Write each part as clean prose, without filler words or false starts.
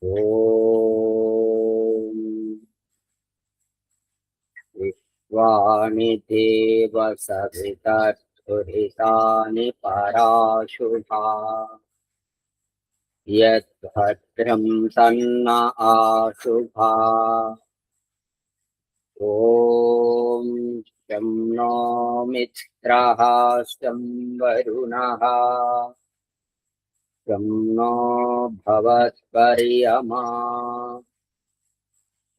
ఓం విశ్వాని దేవ సవితర్తురితాని పరాశుభా యద్భద్రం తన్న ఆశుభా. ఓం శం నో మిత్రః శం వరుణః శం నో భవత్పర్యమా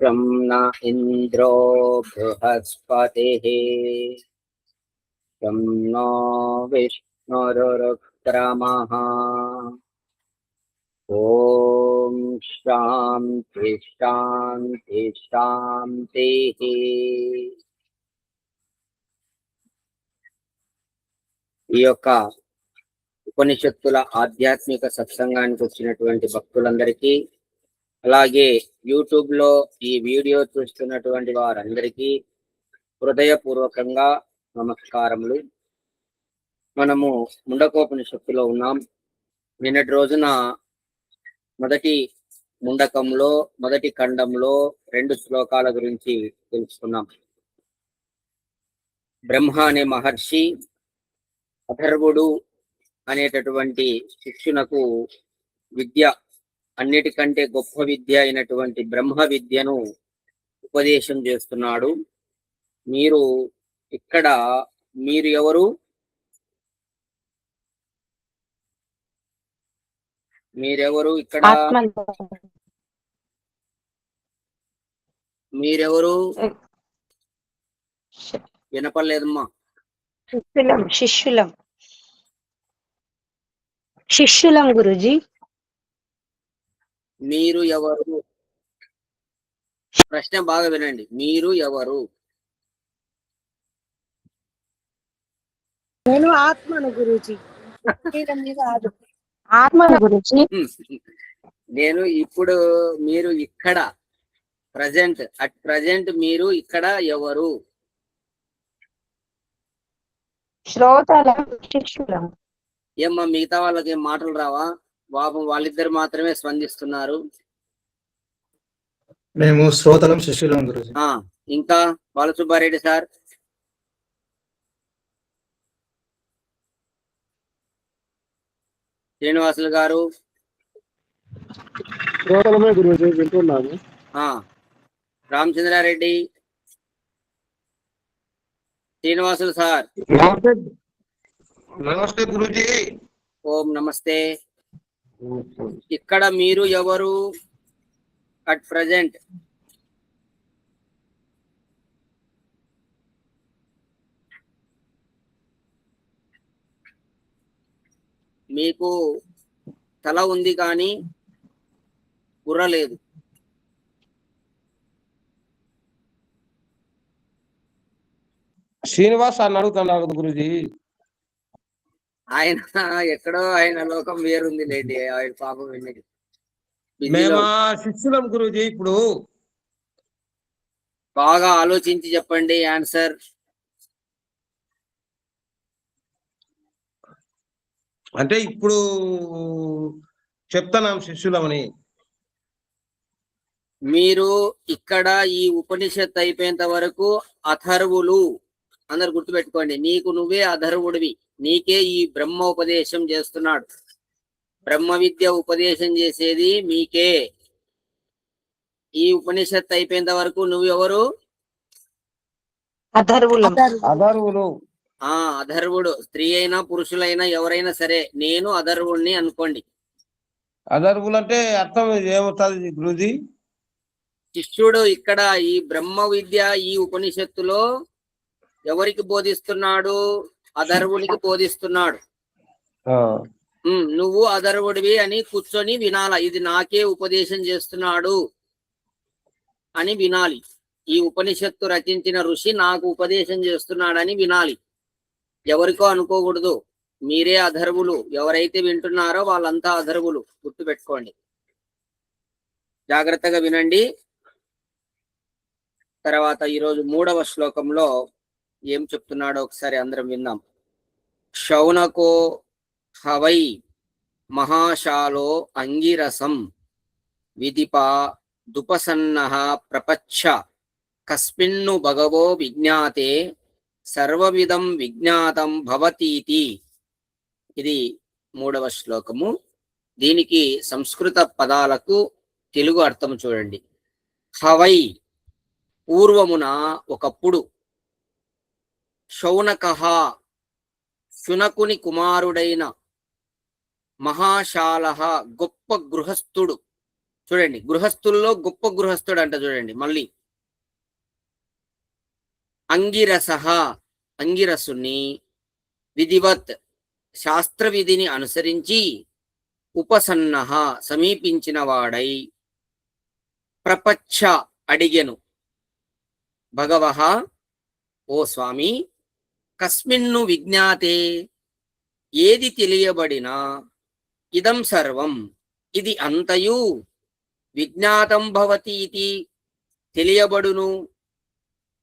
శం న ఇంద్రో బృహస్పతిః శం నో విష్ణురుక్రమః. ఓం శాంతి శాంతి శాంతి. ఈ యొక్క ఉపనిషత్తుల ఆధ్యాత్మిక సత్సంగానికి వచ్చినటువంటి భక్తులందరికీ, అలాగే యూట్యూబ్ లో ఈ వీడియో చూస్తున్నటువంటి వారందరికీ హృదయపూర్వకంగా నమస్కారములు. మనము ముండకోపనిషత్తులో ఉన్నాం. నిన్నటి రోజున మొదటి ముండకంలో మొదటి ఖండంలో 2 శ్లోకాల గురించి తెలుసుకున్నాం. బ్రహ్మ అనే మహర్షి అథర్వుడు అనేటటువంటి శిష్యునకు విద్య, అన్నిటికంటే గొప్ప విద్య అయినటువంటి బ్రహ్మ విద్యను ఉపదేశం చేస్తున్నాడు. మీరు ఎవరు? మీరెవరు? వినపడలేదమ్మా. శిష్యులం గురుజీ. మీరు ఎవరు? ప్రశ్న బాగా వినండి. మీరు ఎవరు? నేను ఆత్మను గురుజీ. ఆత్మను గురుజీ. నేను ఇప్పుడు, మీరు ఇక్కడ అట్ ప్రజెంట్ మీరు ఇక్కడ ఎవరు? శ్రోతలం శిష్యులం. ఏమ్మా మిగతా వాళ్ళకి ఏం మాటలు రావా? పాపం వాళ్ళిద్దరు మాత్రమే స్పందిస్తున్నారు. మేము శ్రోతలం శిష్యులం గురుజీ. ఇంకా బాలసుబ్బారెడ్డి సార్? శ్రీనివాసులు గారు? శ్రోతలమే గురుజీ, వింటున్నాము. రామచంద్రారెడ్డి? శ్రీనివాసులు సార్? నమస్తే గురుజీ. ఓం నమస్తే. ఇక్కడ మీరు ఎవరు అట్ ప్రజెంట్? మీకు తల ఉంది కానీ బుర్ర లేదు. శ్రీనివాస్ అని అడుగుతున్నాడు గురుజీ. ఆయన ఎక్కడో ఆయన లోకం వేరుంది లేండి. ఆయన పాపం మేము శిష్యులం గురుజీ. ఇప్పుడు బాగా ఆలోచించి చెప్పండి ఆన్సర్. అంటే ఇప్పుడు చెప్తున్నాం శిష్యులమని. మీరు ఇక్కడ ఈ ఉపనిషత్తు అయిపోయేంత వరకు అథర్వులు. అందరు గుర్తుపెట్టుకోండి, నీకు నువ్వే అథర్వుడివి. నీకే ఈ బ్రహ్మ ఉపదేశం చేస్తున్నాడు. బ్రహ్మ విద్య ఉపదేశం చేసేది మీకే. ఈ ఉపనిషత్తు అయిపోయేంత వరకు నువ్వెవరు? అథర్వులు. అథర్వుడు. స్త్రీ అయినా పురుషులైనా ఎవరైనా సరే నేను అథర్వుడిని అనుకోండి. అథర్వులు అంటే అర్థం ఏమవుతుంది గురుజీ? శిష్యుడు ఇక్కడ ఈ బ్రహ్మ విద్య ఈ ఉపనిషత్తులో ఎవరికి బోధిస్తున్నాడు? అథర్వునికి బోధిస్తున్నాడు. నువ్వు అథర్వుడివి అని కూర్చొని వినాల. ఇది నాకే ఉపదేశం చేస్తున్నాడు అని వినాలి. ఈ ఉపనిషత్తు రచించిన ఋషి నాకు ఉపదేశం చేస్తున్నాడని వినాలి. ఎవరికో అనుకోకూడదు. మీరే అథర్వులు. ఎవరైతే వింటున్నారో వాళ్ళంతా అథర్వులు. గుర్తుపెట్టుకోండి. జాగ్రత్తగా వినండి. తర్వాత ఈరోజు 3వ శ్లోకంలో ఏం చెప్తున్నాడో ఒకసారి అందరం విందాం. శౌనకో హవై మహాశాలో అంగిరసం విదిపా దుపసన్నః ప్రపచ్చ కస్మిన్ను భగవో విజ్ఞాతే సర్వవిధం విజ్ఞాతం భవతీతి. ఇది 3వ శ్లోకము. దీనికి సంస్కృత పదాలకు తెలుగు అర్థం చూడండి. హవై పూర్వమున ఒకప్పుడు, శౌనకః శునకుని కుమారుడైన, మహాశాలః గొప్ప గృహస్థుడు. చూడండి, గృహస్థుల్లో గొప్ప గృహస్థుడు అంట. చూడండి మళ్ళీ, అంగిరసః అంగిరసుని, విధివత్ శాస్త్ర విధిని అనుసరించి, ఉపసన్నః సమీపించిన వాడై, ప్రపచ్చ అడిగెను, భగవః ఓ స్వామి, కస్మిన్ను విజ్ఞాతే ఏది తెలియబడినా, ఇదం సర్వం ఇది అంతయు, విజ్ఞాతం భవతి ఇది తెలియబడును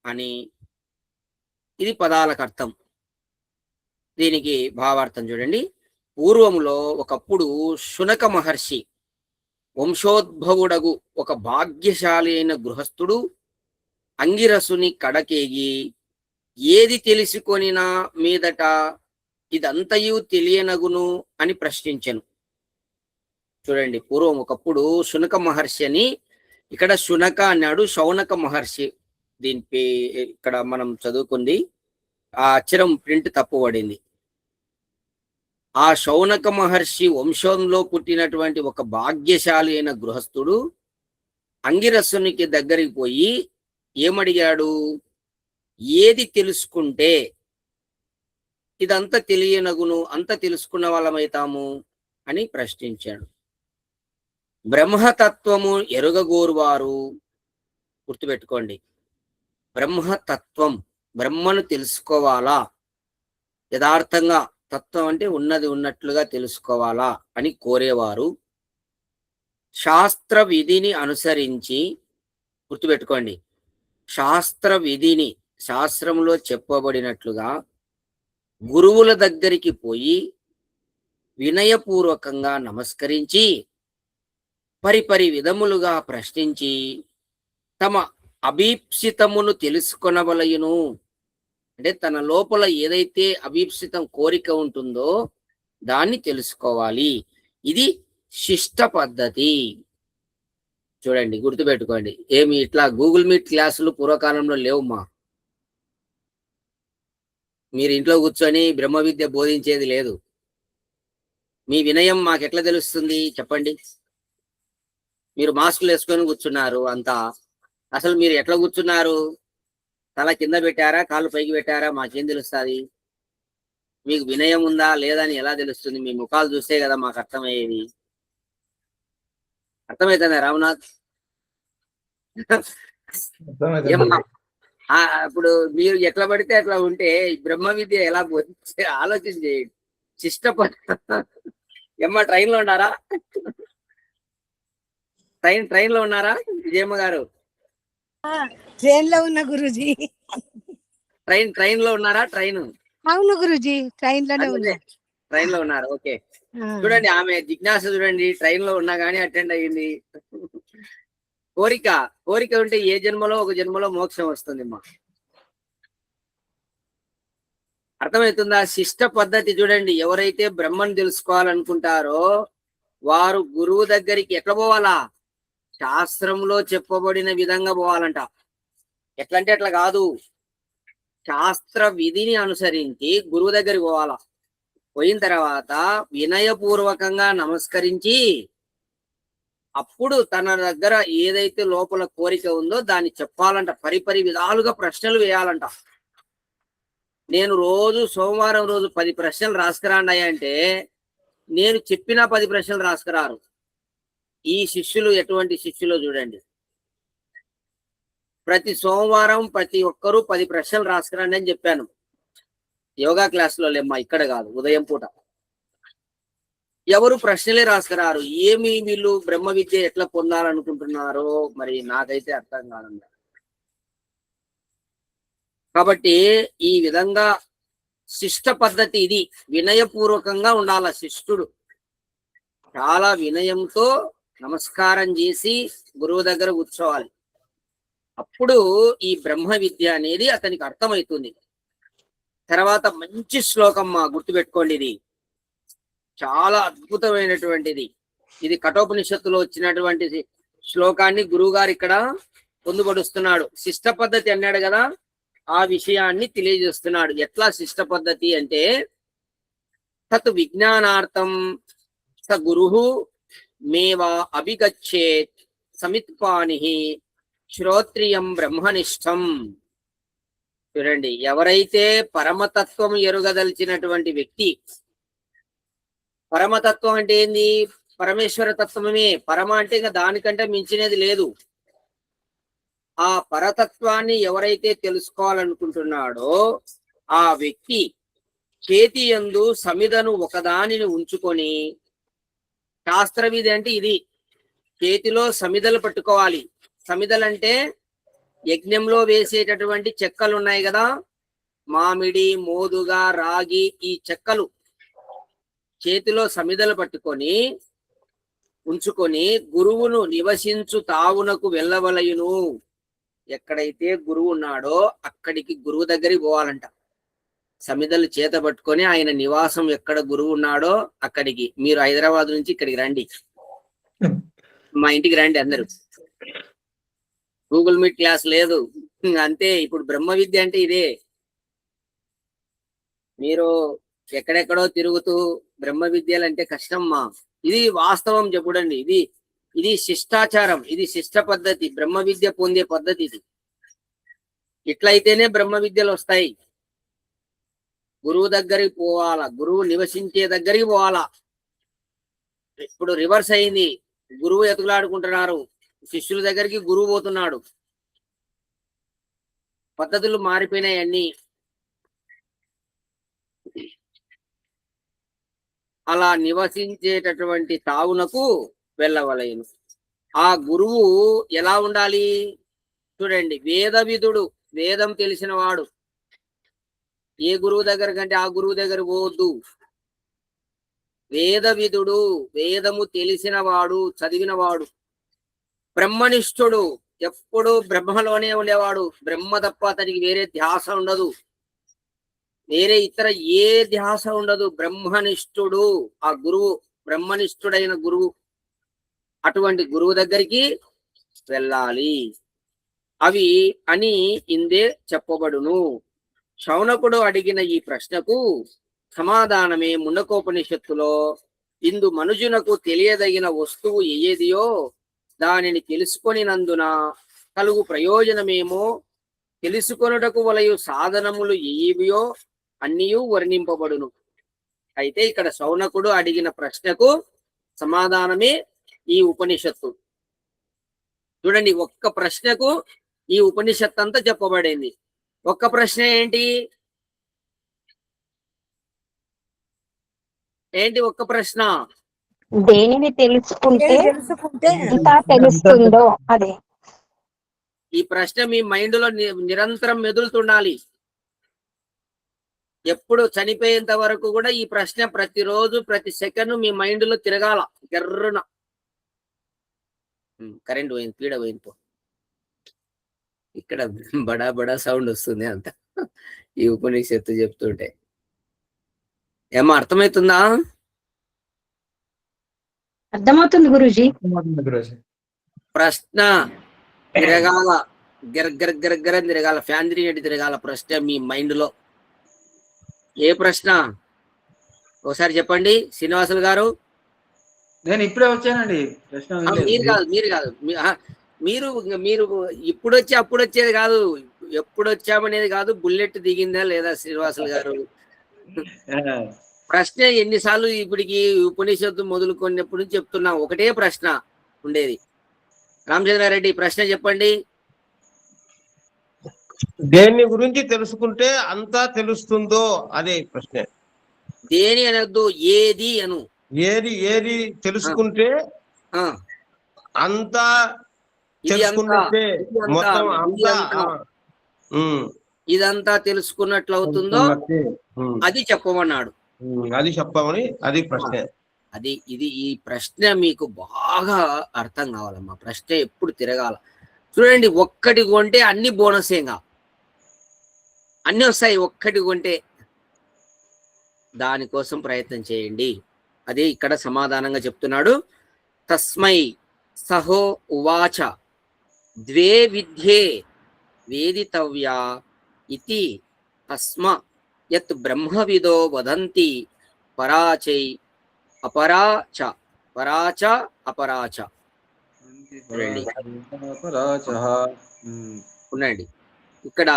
అని. ఇది పదాలకు అర్థం. దీనికి భావార్థం చూడండి. పూర్వములో ఒకప్పుడు శునక మహర్షి వంశోద్భవుడగు ఒక భాగ్యశాలి అయిన గృహస్థుడు అంగిరసుని కడకేగి, ఏది తెలుసుకొనినా మీదట ఇదంతయు తెలియనగును అని ప్రశ్నించెను. చూడండి, పూర్వం ఒకప్పుడు శునక మహర్షి అని, ఇక్కడ శునక అన్నాడు, శౌనక మహర్షి. దీని ఇక్కడ మనం చదువుకుంది, ఆ అక్షరం ప్రింట్ తప్పుపడింది. ఆ శౌనక మహర్షి వంశంలో పుట్టినటువంటి ఒక భాగ్యశాలి అయిన గృహస్థుడు అంగిరసునికి దగ్గరికి పోయి ఏమడిగాడు, ఏది తెలుసుకుంటే ఇదంతా తెలియనగును, అంత తెలుసుకున్న వాళ్ళమైతాము అని ప్రశ్నించాడు. బ్రహ్మతత్వము ఎరుగగోరువారు, గుర్తుపెట్టుకోండి, బ్రహ్మతత్వం, బ్రహ్మను తెలుసుకోవాలా, యథార్థంగా తత్వం అంటే ఉన్నది ఉన్నట్లుగా తెలుసుకోవాలా అని కోరేవారు శాస్త్ర విధిని అనుసరించి, గుర్తుపెట్టుకోండి, శాస్త్ర విధిని, శాస్త్రంలో చెప్పబడినట్లుగా గురువుల దగ్గరికి పోయి వినయపూర్వకంగా నమస్కరించి, పరిపరి విధములుగా ప్రశ్నించి తమ అభీప్సితమును తెలుసుకొనవలయును. అంటే తన లోపల ఏదైతే అభీప్సితం కోరిక ఉంటుందో దాన్ని తెలుసుకోవాలి. ఇది శిష్ట పద్ధతి. చూడండి, గుర్తుపెట్టుకోండి. ఏమి ఇట్లా గూగుల్ మీట్ క్లాసులు పూర్వకాలంలో లేవుమా. మీరు ఇంట్లో కూర్చొని బ్రహ్మ విద్య బోధించేది లేదు. మీ వినయం మాకెట్లా తెలుస్తుంది చెప్పండి. మీరు మాస్కులు వేసుకొని కూర్చున్నారు అంతా, అసలు మీరు ఎట్లా కూర్చున్నారు? తల కింద పెట్టారా, కాళ్ళు పైకి పెట్టారా? మాకేం తెలుస్తుంది? మీకు వినయం ఉందా లేదా అని ఎలా తెలుస్తుంది? మీ ముఖాలు చూస్తే కదా మాకు అర్థమయ్యేది. అర్థమవుతుందా రామనాథ్? ఇప్పుడు మీరు ఎట్లా పడితే అట్లా ఉంటే బ్రహ్మ విద్య ఎలా బోధించే ఆలోచన చేయండి. ఏమ్మా ట్రైన్ లో ఉన్నారా? ట్రైన్ లో ఉన్నారా విజయమ్మ గారు? ట్రైన్ లో ఉన్న గురుజీ. ట్రైన్ లో ఉన్నారా? ట్రైన్, అవును గురుజీ, ట్రైన్ లోనే ఉన్నా. ట్రైన్ లో ఉన్నారు. ఓకే, చూడండి, ఆమె జిజ్ఞాస చూడండి, ట్రైన్ లో ఉన్నా కానీ అటెండ్ అయ్యింది. కోరిక ఉంటే ఏ జన్మలో ఒక జన్మలో మోక్షం వస్తుంది మా. అర్థమవుతుందా? శిష్ట పద్ధతి చూడండి. ఎవరైతే బ్రహ్మను తెలుసుకోవాలనుకుంటారో వారు గురువు దగ్గరికి ఎట్లా పోవాలా? శాస్త్రంలో చెప్పబడిన విధంగా పోవాలంట. ఎట్లంటే అట్లా కాదు, శాస్త్ర విధిని అనుసరించి గురువు దగ్గరికి పోవాలా. పోయిన తర్వాత వినయపూర్వకంగా నమస్కరించి అప్పుడు తన దగ్గర ఏదైతే లోపల కోరిక ఉందో దాన్ని చెప్పాలంట. పరిపరి విధాలుగా ప్రశ్నలు వేయాలంట. నేను రోజు సోమవారం రోజు 10 ప్రశ్నలు రాసుకురాండి అంటే నేను చెప్పిన 10 ప్రశ్నలు రాసుకురారు. ఈ శిష్యులు ఎటువంటి శిష్యులో చూడండి. ప్రతి సోమవారం ప్రతి ఒక్కరూ 10 ప్రశ్నలు రాసుకురండి అని చెప్పాను. యోగా క్లాసులో లేమ్మా, ఇక్కడ కాదు, ఉదయం పూట. ఎవరు ప్రశ్నలే రాసుకురారు. ఏమి వీళ్ళు బ్రహ్మ విద్య ఎట్లా పొందాలనుకుంటున్నారో మరి నాకైతే అర్థం కాదండి. కాబట్టి ఈ విధంగా శిష్ట పద్ధతి ఇది. వినయపూర్వకంగా ఉండాల శిష్యుడు. చాలా వినయంతో నమస్కారం చేసి గురువు దగ్గర కూర్చోవాలి. అప్పుడు ఈ బ్రహ్మ విద్య అనేది అతనికి అర్థమవుతుంది. తర్వాత మంచి శ్లోకం మా గుర్తుపెట్టుకోండి, ఇది చాలా అద్భుతమైనటువంటిది. ఇది కఠోపనిషత్తులో వచ్చినటువంటి శ్లోకాన్ని గురువు గారు ఇక్కడ పొందుపరుస్తున్నాడు. శిష్ట పద్ధతి అన్నాడు కదా, ఆ విషయాన్ని తెలియజేస్తున్నాడు. ఎట్లా శిష్ట పద్ధతి అంటే, తత్ విజ్ఞానార్థం స గురుః మేవా అభిగచ్చేత్ సమిత్పాని శ్రోత్రియం బ్రహ్మనిష్టం. చూడండి, ఎవరైతే పరమతత్వం ఎరుగదలిచినటువంటి వ్యక్తి, పరమతత్వం అంటే ఏంది? పరమేశ్వర తత్వమే. పరమ అంటే ఇంకా దానికంటే మించినది లేదు. ఆ పరతత్వాన్ని ఎవరైతే తెలుసుకోవాలనుకుంటున్నాడో ఆ వ్యక్తి చేతి యందు సమిదను ఒకదానిని ఉంచుకొని, శాస్త్రవిధి అంటే ఇది, చేతిలో సమిదలు పట్టుకోవాలి. సమిదలంటే యజ్ఞంలో వేసేటటువంటి చెక్కలు ఉన్నాయి కదా, మామిడి, మోదుగ, రాగి, ఈ చెక్కలు చేతిలో సమిదలు పట్టుకొని ఉంచుకొని గురువును నివసించు తావునకు వెళ్ళవలయును. ఎక్కడైతే గురువు ఉన్నాడో అక్కడికి గురువు దగ్గరికి పోవాలంట. సమిదలు చేత పట్టుకొని ఆయన నివాసం ఎక్కడ గురువు ఉన్నాడో అక్కడికి. మీరు హైదరాబాద్ నుంచి ఇక్కడికి రండి, మా ఇంటికి రండి అందరూ. గూగుల్ మీట్ క్లాస్ లేదు, అంతే. ఇప్పుడు బ్రహ్మ విద్య అంటే ఇదే. మీరు ఎక్కడెక్కడో తిరుగుతూ బ్రహ్మ విద్యలు అంటే కష్టమ్మా. ఇది వాస్తవం చెప్పుడండి. ఇది శిష్టాచారం, ఇది శిష్ట పద్ధతి, బ్రహ్మ విద్య పొందే పద్ధతి ఇది. ఇట్లయితేనే బ్రహ్మ విద్యలు వస్తాయి. గురువు దగ్గరికి పోవాలా, గురువు నివసించే దగ్గరికి పోవాలా. ఇప్పుడు రివర్స్ అయింది, గురువు ఎతుకులాడుకుంటున్నారు, శిష్యుల దగ్గరికి గురువు పోతున్నాడు. పద్ధతులు మారిపోయినాయి అన్ని. అలా నివసించేటటువంటి తావునకు వెళ్ళవలయను. ఆ గురువు ఎలా ఉండాలి చూడండి. వేదవిధుడు, వేదం తెలిసిన వాడు. ఏ గురువు దగ్గర కంటే ఆ గురువు దగ్గర పోవద్దు. వేదవిధుడు, వేదము తెలిసిన వాడు, చదివినవాడు. బ్రహ్మనిష్ఠుడు, ఎప్పుడు బ్రహ్మలోనే ఉండేవాడు. బ్రహ్మ తప్ప అతనికి వేరే ధ్యాస ఉండదు, వేరే ఇతర ఏ ధ్యాస ఉండదు. బ్రహ్మనిష్ఠుడు ఆ గురువు, బ్రహ్మనిష్ఠుడైన గురువు. అటువంటి గురువు దగ్గరికి వెళ్ళాలి. అవి అని ఇందే చెప్పబడును. శౌనకుడు అడిగిన ఈ ప్రశ్నకు సమాధానమే ముండకోపనిషత్తులో, ఇందు మనుజునకు తెలియదగిన వస్తువు ఏదియో దానిని తెలుసుకొనినందున కలుగు ప్రయోజనమేమో, తెలుసుకొనుటకు వలయు సాధనములు ఏవియో అన్నీయూ వర్ణింపబడును. అయితే ఇక్కడ శౌనకుడు అడిగిన ప్రశ్నకు సమాధానమే ఈ ఉపనిషత్తు. చూడండి, ఒక్క ప్రశ్నకు ఈ ఉపనిషత్తు అంతా చెప్పబడింది. ఒక్క ప్రశ్న ఏంటి? ఒక్క ప్రశ్న. దేనిని తెలుసుకుంటే తెలుసుకుంటే అంతా తెలుస్తుందో అదే. ఈ ప్రశ్న మీ మైండ్ లో నిరంతరం మెదులుతుండాలి. ఎప్పుడు చనిపోయేంత వరకు కూడా ఈ ప్రశ్న ప్రతిరోజు ప్రతి సెకండ్ మీ మైండ్ లో తిరగాల. గర్రున కరెంట్ పోయింది, పీడ పోయింది. ఇక్కడ బడా బడా సౌండ్ వస్తుంది అంత ఈ ఉపనిషత్తు చెప్తుంటే. ఏమో అర్థమవుతుందా? అర్థమవుతుంది గురూజీ. గురూజీ. ప్రశ్న తిరగాల, గర తిరగాల, ఫ్యాన్ తిరిగేటి తిరగాల ప్రశ్న మీ మైండ్ లో. ఏ ప్రశ్న ఒకసారి చెప్పండి శ్రీనివాసులు గారు. నేను ఇప్పుడే వచ్చానండి. మీరు కాదు మీరు ఇప్పుడు వచ్చి అప్పుడు వచ్చేది కాదు, ఎప్పుడు వచ్చామనేది కాదు, బుల్లెట్ దిగిందా లేదా శ్రీనివాసులు గారు. ప్రశ్న ఎన్నిసార్లు ఇప్పటికి ఉపనిషత్తు మొదలుకొన్నప్పుడు నుంచి చెప్తున్నా, ఒకటే ప్రశ్న ఉండేది. రామచంద్రారెడ్డి ప్రశ్న చెప్పండి. దేని గురించి తెలుసుకుంటే అంతా తెలుస్తుందో అదే ప్రశ్న. దేని అనొద్దు, ఏది అను. ఏది తెలుసుకుంటే అంతా తెలుసుకున్నట్టే, మొత్తం అంతా ఇదంతా తెలుసుకున్నట్లు అవుతుందో అది చెప్పమన్నాడు. అది చెప్పమని అది ప్రశ్న. ఇది ఈ ప్రశ్న మీకు బాగా అర్థం కావాలమ్మా. ప్రశ్న ఎప్పుడు తిరగాల. చూడండి, ఒక్కటి కొంటే అన్ని బోనసేగా, అన్ని వస్తాయి ఒక్కటి కొంటే. దానికోసం ప్రయత్నం చేయండి. అదే ఇక్కడ సమాధానంగా చెప్తున్నాడు. తస్మై సహో ఉవాచ ద్వే విద్యే వేదితవ్యా ఇతి తస్మ యత్ బ్రహ్మవిదో వదంతి పరాచై అపరాచ పరాచ అపరాచ. చూడండి, ఉండండి. ఇక్కడ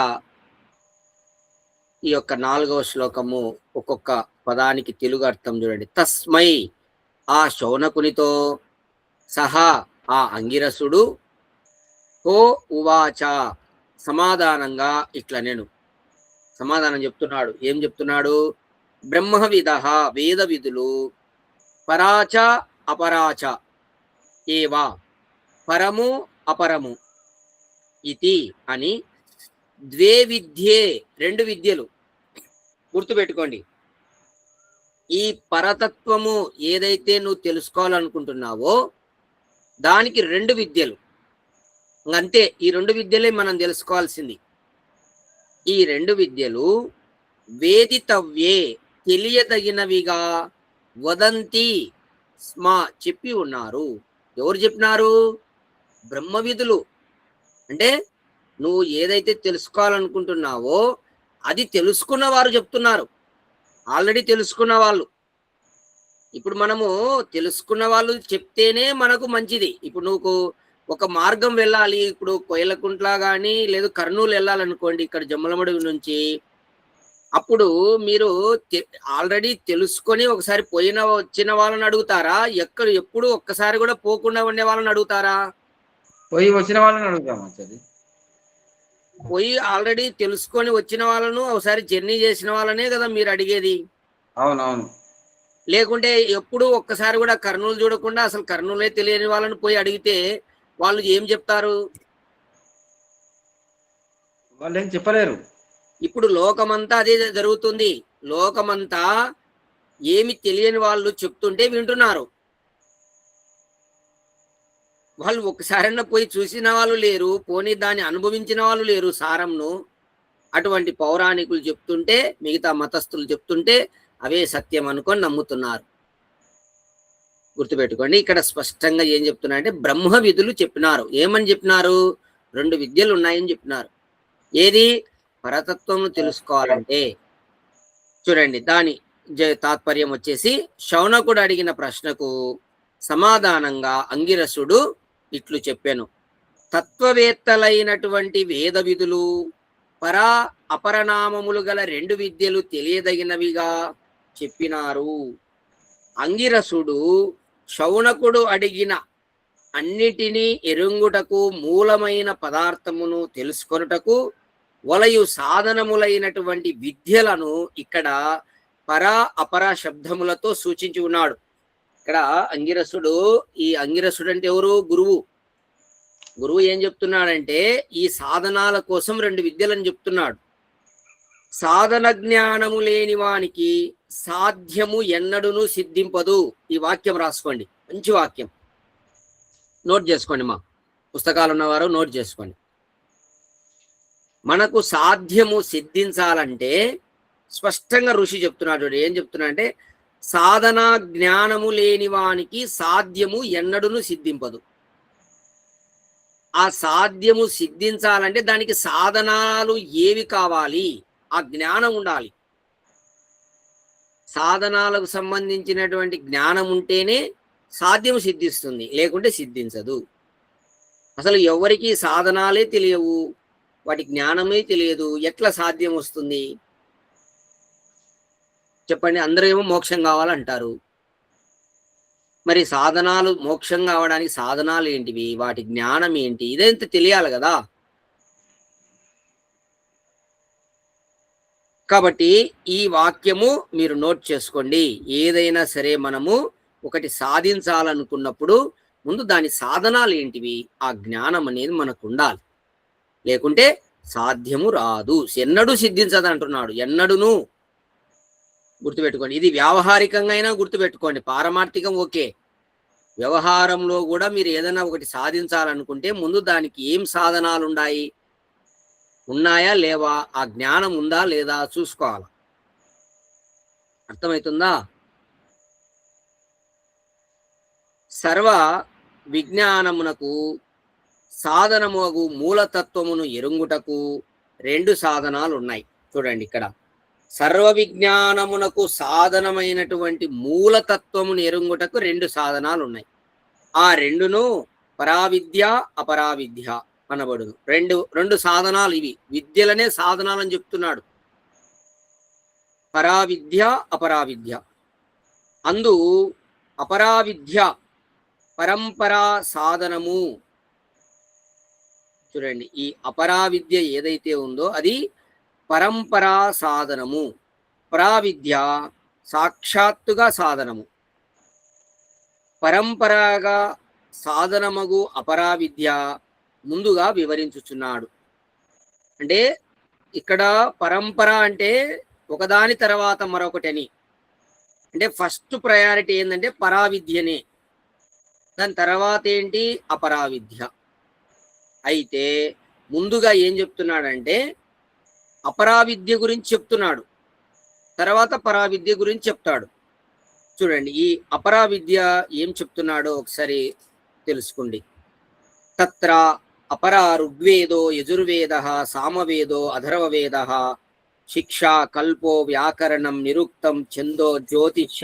ఈ యొక్క 4వ శ్లోకము ఒక్కొక్క పదానికి తెలుగు అర్థం చూడండి. తస్మై, ఆ శౌనకునితో, సహా, ఆ అంగిరసుడు, హో ఉవాచ, సమాధానంగా ఇట్లా నేను సమాధానం చెప్తున్నాడు. ఏం చెప్తున్నాడు? బ్రహ్మవిదః, వేద విధులు, పరాచ అపరాచ ఏవా, పరము అపరము, ఇతి అని, ద్వే విద్యే, 2 విద్యలు. గుర్తుపెట్టుకోండి, ఈ పరతత్వము ఏదైతే నువ్వు తెలుసుకోవాలనుకుంటున్నావో దానికి 2 విద్యలు. అంతే, ఈ 2 విద్యలే మనం తెలుసుకోవాల్సింది. ఈ 2 విద్యలు వేదితవ్యే, తెలియదగినవిగా, వదంతి స్మ, చెప్పి ఉన్నారు. ఎవరు చెప్పినారు? బ్రహ్మవిధులు. అంటే నువ్వు ఏదైతే తెలుసుకోవాలనుకుంటున్నావో అది తెలుసుకున్న వారు చెప్తున్నారు. ఆల్రెడీ తెలుసుకున్న వాళ్ళు. ఇప్పుడు మనము తెలుసుకున్న వాళ్ళు చెప్తేనే మనకు మంచిది. ఇప్పుడు నువ్వు ఒక మార్గం వెళ్ళాలి, ఇప్పుడు కోయలకుంట్ల కానీ లేదు కర్నూలు వెళ్ళాలనుకోండి, ఇక్కడ జమ్మలమడుగు నుంచి. అప్పుడు మీరు ఆల్రెడీ తెలుసుకొని ఒకసారి వచ్చిన వాళ్ళని అడుగుతారా? ఎప్పుడు ఒక్కసారి కూడా పోకుండా ఉండే వాళ్ళని అడుగుతారా? పోయి వచ్చిన వాళ్ళని అడుగుతాం. పోయి ఆల్రెడీ తెలుసుకొని వచ్చిన వాళ్ళను, ఒకసారి జర్నీ చేసిన వాళ్ళనే కదా మీరు అడిగేది. అవునవును. లేకుంటే ఎప్పుడు ఒక్కసారి కూడా కర్నూలు చూడకుండా అసలు కర్నూలే తెలియని వాళ్ళని పోయి అడిగితే వాళ్ళు ఏం చెప్తారు? వాళ్ళు ఏం చెప్పలేరు. ఇప్పుడు లోకమంతా అదే జరుగుతుంది. లోకమంతా ఏమి తెలియని వాళ్ళు చెప్తుంటే వింటున్నారు. వాళ్ళు ఒకసారైనా పోయి చూసిన వాళ్ళు లేరు, పోనీ దాన్ని అనుభవించిన వాళ్ళు లేరు సారంను. అటువంటి పౌరాణికులు చెప్తుంటే, మిగతా మతస్థులు చెప్తుంటే అవే సత్యం అనుకొని నమ్ముతున్నారు. గుర్తుపెట్టుకోండి, ఇక్కడ స్పష్టంగా ఏం చెప్తున్నా అంటే బ్రహ్మ విధులు చెప్పినారు. ఏమని చెప్పినారు? 2 విద్యలు ఉన్నాయని చెప్పినారు. ఏది? పరతత్వం తెలుసుకోవాలంటే చూడండి, దాని తాత్పర్యం వచ్చేసి, శౌనకుడు అడిగిన ప్రశ్నకు సమాధానంగా అంగిరసుడు ఇట్లు చెప్పాను. తత్వవేత్తలైనటువంటి వేద విధులు, పరా అపరనామములు గల 2 విద్యలు తెలియదగినవిగా చెప్పినారు. అంగిరసుడు శౌనకుడు అడిగిన అన్నిటినీ ఎరుంగుటకు మూలమైన పదార్థమును తెలుసుకొనుటకు వలయు సాధనములైనటువంటి విద్యలను ఇక్కడ పరా అపర శబ్దములతో సూచించి ఉన్నాడు. ఇక్కడ అంగిరసుడు, ఈ అంగిరసుడు అంటే ఎవరు? గురువు. గురువు ఏం చెప్తున్నాడంటే ఈ సాధనాల కోసం 2 విద్యలను చెప్తున్నాడు. సాధన జ్ఞానము లేని వానికి సాధ్యము ఎన్నడూను సిద్ధింపదు. ఈ వాక్యం రాసుకోండి, మంచి వాక్యం, నోట్ చేసుకోండి. మా పుస్తకాలు ఉన్నవారు నోట్ చేసుకోండి. మనకు సాధ్యము సిద్ధించాలంటే స్పష్టంగా ఋషి చెప్తున్నాడు. ఏం చెప్తున్నా అంటే సాధన జ్ఞానము లేని వానికి సాధ్యము ఎన్నడూను సిద్ధింపదు. ఆ సాధ్యము సిద్ధించాలంటే దానికి సాధనాలు ఏవి కావాలి? ఆ జ్ఞానం ఉండాలి. సాధనాలకు సంబంధించినటువంటి జ్ఞానం ఉంటేనే సాధ్యము సిద్ధిస్తుంది, లేకుంటే సిద్ధించదు. అసలు ఎవరికి సాధనాలే తెలియవు, వాటి జ్ఞానమే తెలియదు, ఎట్లా సాధ్యం వస్తుంది చెప్పండి? అందరూ ఏమో మోక్షం కావాలంటారు. మరి సాధనాలు, మోక్షం కావడానికి సాధనాలు ఏంటివి, వాటి జ్ఞానం ఏంటి, ఇదంతా తెలియాలి కదా. కాబట్టి ఈ వాక్యము మీరు నోట్ చేసుకోండి. ఏదైనా సరే మనము ఒకటి సాధించాలనుకున్నప్పుడు ముందు దాని సాధనాలు ఏంటివి, ఆ జ్ఞానం అనేది మనకు ఉండాలి. లేకుంటే సాధ్యము రాదు, ఎన్నడూ సిద్ధించదు అంటున్నాడు. ఎన్నడూను గుర్తుపెట్టుకోండి. ఇది వ్యావహారికంగా అయినా గుర్తుపెట్టుకోండి, పారమార్థికం ఓకే. వ్యవహారంలో కూడా మీరు ఏదైనా ఒకటి సాధించాలనుకుంటే ముందు దానికి ఏం సాధనాలు ఉన్నాయా లేవా, ఆ జ్ఞానం ఉందా లేదా చూసుకోవాలి. అర్థమవుతుందా? సర్వ విజ్ఞానమునకు సాధనముగు మూలతత్వమును ఎరుంగుటకు 2 సాధనాలు ఉన్నాయి. చూడండి ఇక్కడ, సర్వ విజ్ఞానమునకు సాధనమైనటువంటి మూలతత్వమును ఎరుంగుటకు 2 సాధనాలు ఉన్నాయి. ఆ 2ను పరావిద్య అపరావిద్య అనబడును. రెండు సాధనాలు ఇవి. విద్యలనే సాధనాలని చెప్తున్నాడు. పరావిద్య అపరావిద్య. అందు అపరావిద్య పరంపరా సాధనము. చూడండి, ఈ అపరావిద్య ఏదైతే ఉందో అది పరంపరా సాధనము, పరావిద్య సాక్షాత్తుగా సాధనము. పరంపరాగా సాధనమగు అపరావిద్య ముందుగా వివరించుచున్నాడు. అంటే ఇక్కడ పరంపర అంటే ఒకదాని తర్వాత మరొకటని, అంటే ఫస్ట్ ప్రయారిటీ ఏంటంటే పరావిద్యనే, దాని తర్వాత ఏంటి అపరావిద్య. అయితే ముందుగా ఏం చెప్తున్నాడంటే అపరావిద్య గురించి చెప్తున్నాడు, తర్వాత పరావిద్య గురించి చెప్తాడు. చూడండి, ఈ అపరావిద్య ఏం చెప్తున్నాడో ఒకసారి తెలుసుకోండి. తత్ర అపరా ఋగ్వేదో యజుర్వేద సామవేదో అధర్వవేద శిక్షా కల్పో వ్యాకరణం నిరుక్తం ఛందో జ్యోతిష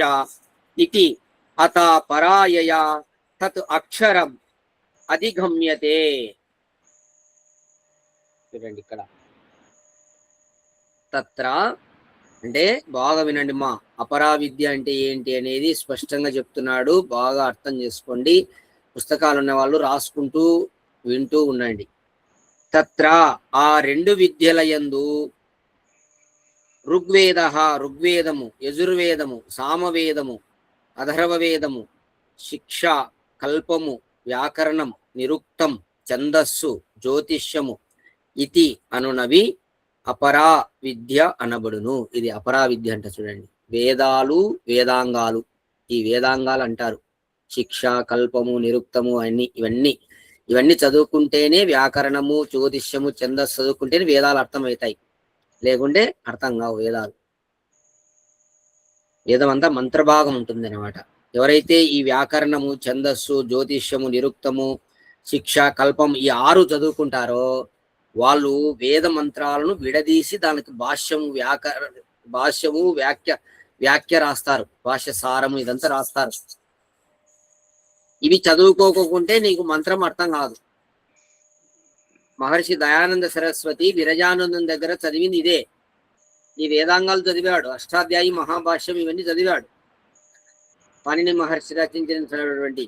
ఇతి అత పరాయయ తత్ అక్షరం అధిగమ్యతే. చూడండి ఇక్కడ తత్ర అంటే బాగా వినండి మా, అపరావిద్య అంటే ఏంటి అనేది స్పష్టంగా చెప్తున్నాడు. బాగా అర్థం చేసుకోండి. పుస్తకాలు ఉన్న వాళ్ళు రాసుకుంటూ వింటూ ఉండండి. తత్ర ఆ 2 విద్యల యందు ఋగ్వేదము, యజుర్వేదము, సామవేదము, అధర్వవేదము, శిక్ష, కల్పము, వ్యాకరణం, నిరుక్తం, ఛందస్సు, జ్యోతిష్యము ఇతి అనునవి అపరా విద్య అనబడును. ఇది అపరా విద్య అంట. చూడండి, వేదాలు, వేదాంగాలు, ఈ వేదాంగాలు అంటారు. శిక్ష, కల్పము, నిరుక్తము ఇవన్నీ చదువుకుంటేనే వ్యాకరణము, జ్యోతిష్యము, ఛందస్సు చదువుకుంటేనే వేదాలు అర్థమవుతాయి, లేకుంటే అర్థం కావు వేదాలు. వేదం అంతా మంత్రభాగం ఉంటుంది అనమాట. ఎవరైతే ఈ వ్యాకరణము, ఛందస్సు, జ్యోతిష్యము, నిరుక్తము, శిక్ష, కల్పం ఈ 6 చదువుకుంటారో వాళ్ళు వేద మంత్రాలను విడదీసి దానికి భాష్యము వ్యాఖ్య రాస్తారు, భాష్య సారము ఇదంతా రాస్తారు. ఇవి చదువుకోకుంటే నీకు మంత్రం అర్థం కాదు. మహర్షి దయానంద సరస్వతి విరజానందం దగ్గర చదివింది ఇదే. ఈ వేదాంగాలు చదివాడు, అష్టాధ్యాయి మహాభాష్యం ఇవన్నీ చదివాడు. పాణిని మహర్షి రచించినటువంటి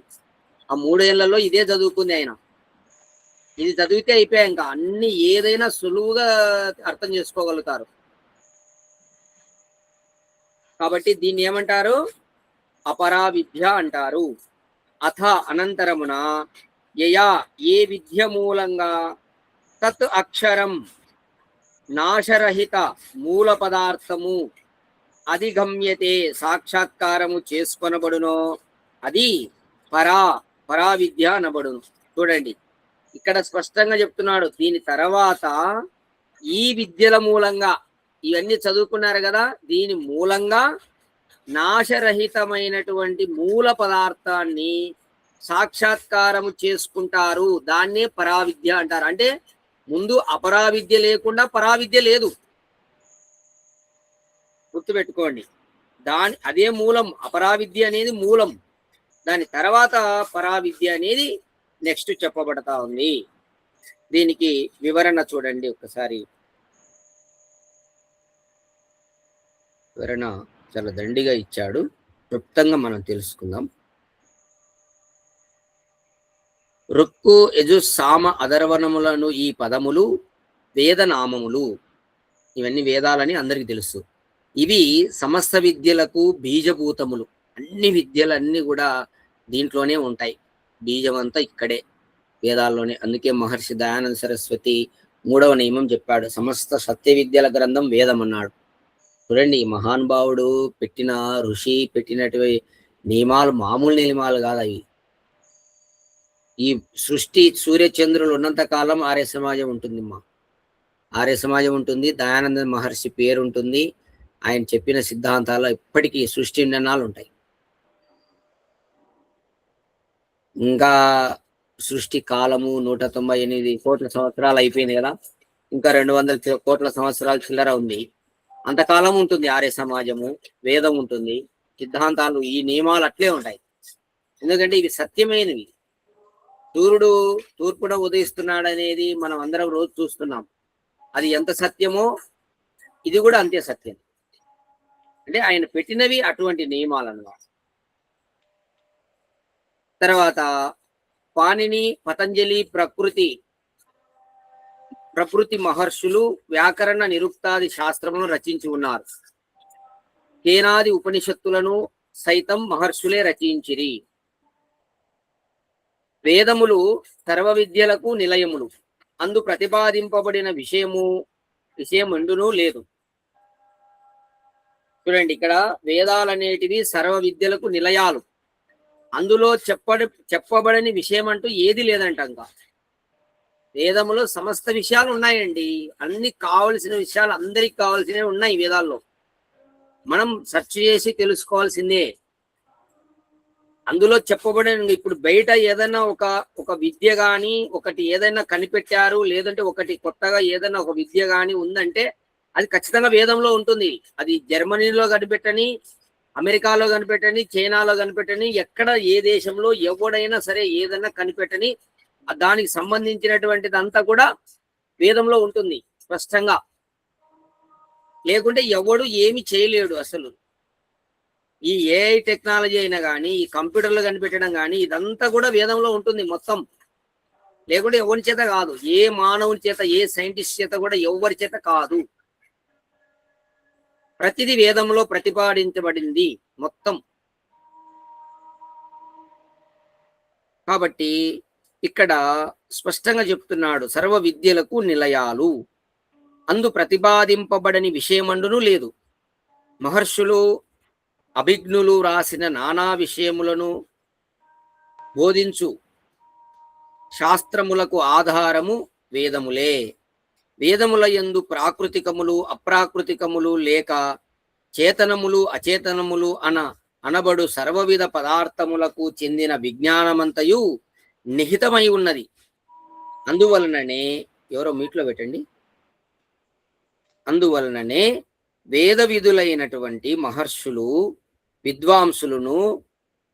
ఆ 3 ఏళ్లలో ఇదే చదువుకుంది ఆయన. ఇది చదివితే అయిపోయా, ఇంకా అన్ని ఏదైనా సులువుగా అర్థం చేసుకోగలుగుతారు. కాబట్టి దీన్ని ఏమంటారు? అపరావిద్య అంటారు. అథ అనంతరమున యయా ఏ విద్య మూలంగా తత్ అక్షరం నాశరహిత మూల పదార్థము అధిగమ్యతే సాక్షాత్కారము చేసుకొనబడునో అది పరావిద్య అనబడును. చూడండి, ఇక్కడ స్పష్టంగా చెప్తున్నాడు. దీని తర్వాత ఈ విద్యల మూలంగా ఇవన్నీ చదువుకున్నారు కదా, దీని మూలంగా నాశరహితమైనటువంటి మూల పదార్థాన్ని సాక్షాత్కారము చేసుకుంటారు. దాన్నే పరావిద్య అంటారు. అంటే ముందు అపరావిద్య లేకుండా పరావిద్య లేదు, గుర్తుపెట్టుకోండి. అదే మూలం. అపరావిద్య అనేది మూలం, దాని తర్వాత పరావిద్య అనేది నెక్స్ట్ చెప్పబడతా ఉంది. దీనికి వివరణ చూడండి ఒకసారి. వివరణ చాలా దండిగా ఇచ్చాడు, క్లుప్తంగా మనం తెలుసుకుందాం. రుక్కు యజు సామ అధర్వణములను ఈ పదములు వేదనామములు. ఇవన్నీ వేదాలని అందరికీ తెలుసు. ఇవి సమస్త విద్యలకు బీజభూతములు. అన్ని విద్యలన్నీ కూడా దీంట్లోనే ఉంటాయి. బీజం అంతా ఇక్కడే వేదాల్లోనే. అందుకే మహర్షి దయానంద సరస్వతి 3వ నియమం చెప్పాడు, సమస్త సత్య విద్యల గ్రంథం వేదం అన్నాడు. చూడండి, ఈ మహానుభావుడు పెట్టిన ఋషి పెట్టినటువంటి నియమాలు మామూలు నియమాలు కాదు అవి. ఈ సృష్టి సూర్యచంద్రులు ఉన్నంత కాలం ఆర్య సమాజం ఉంటుంది. ఆర్య సమాజం ఉంటుంది. దయానంద మహర్షి పేరు ఉంటుంది. ఆయన చెప్పిన సిద్ధాంతాలు ఇప్పటికీ సృష్టి నిర్ణయాలు ఉంటాయి. ఇంకా సృష్టి కాలము 198 కోట్ల సంవత్సరాలు అయిపోయింది కదా, ఇంకా 200 కోట్ల సంవత్సరాలు చిల్లర ఉంది. అంతకాలం ఉంటుంది ఆర్య సమాజము. వేదం ఉంటుంది, సిద్ధాంతాలు, ఈ నియమాలు అట్లే ఉంటాయి. ఎందుకంటే ఇవి సత్యమైనవి. సూర్యుడు తూర్పున ఉదయిస్తున్నాడు అనేది మనం అందరం రోజు చూస్తున్నాం. అది ఎంత సత్యమో ఇది కూడా అంతే సత్యం. అంటే ఆయన పెట్టినవి అటువంటి నియమాలు అన్నమాట. తర్వాత పాణిని, పతంజలి, ప్రకృతి మహర్షులు వ్యాకరణ నిరుక్తాది శాస్త్రములను రచించి ఉన్నారు. కేనాది ఉపనిషత్తులను సైతం మహర్షులే రచించిరి. వేదములు సర్వ విద్యలకు నిలయములు. అందు ప్రతిపాదింపబడిన విషయమండును లేదు. చూడండి, ఇక్కడ వేదాలనేటివి సర్వ విద్యలకు నిలయాలు. అందులో చెప్పబడని విషయం అంటూ ఏది లేదంట. ఇంకా వేదములో సమస్త విషయాలు ఉన్నాయండి. అన్ని కావలసిన విషయాలు అందరికి కావాల్సినవి ఉన్నాయి వేదాల్లో. మనం సెర్చ్ చేసి తెలుసుకోవాల్సిందే. అందులో చెప్పబడిన, ఇప్పుడు బయట ఏదైనా ఒక విద్య గాని ఒకటి ఏదైనా కనిపెట్టారు, లేదంటే ఒకటి కొత్తగా ఏదైనా ఒక విద్య గాని ఉందంటే అది ఖచ్చితంగా వేదంలో ఉంటుంది. అది జర్మనీలో కనిపెట్టని, అమెరికాలో కనిపెట్టని, చైనాలో కనిపెట్టని, ఎక్కడ ఏ దేశంలో ఎవడైనా సరే ఏదైనా కనిపెట్టని దానికి సంబంధించినటువంటిది అంతా కూడా వేదంలో ఉంటుంది స్పష్టంగా. లేకుంటే ఎవడు ఏమి చేయలేడు అసలు. ఈ ఏఐ టెక్నాలజీ అయినా కానీ, ఈ కంప్యూటర్లు కనిపెట్టడం కానీ, ఇదంతా కూడా వేదంలో ఉంటుంది మొత్తం. లేకుంటే ఎవరి చేత కాదు, ఏ మానవుని చేత, ఏ సైంటిస్ట్ చేత కూడా ఎవరి చేత కాదు. ప్రతిదీ వేదంలో ప్రతిపాదించబడింది మొత్తం. కాబట్టి ఇక్కడ స్పష్టంగా చెప్తున్నాడు, సర్వ విద్యలకు నిలయాలు. అందు ప్రతిపాదింపబడని విషయమండును లేదు. మహర్షులు అభిజ్ఞులు రాసిన నానా విషయములను బోధించు శాస్త్రములకు ఆధారము వేదములే. వేదముల యందు ప్రాకృతికములు, అప్రాకృతికములు లేక చేతనములు, అచేతనములు అనబడు సర్వవిధ పదార్థములకు చెందిన విజ్ఞానమంతయు నిహితమై ఉన్నది. అందువలననే, ఎవరో మీట్లో పెట్టండి, అందువలననే వేద విధులైనటువంటి మహర్షులు, విద్వాంసులను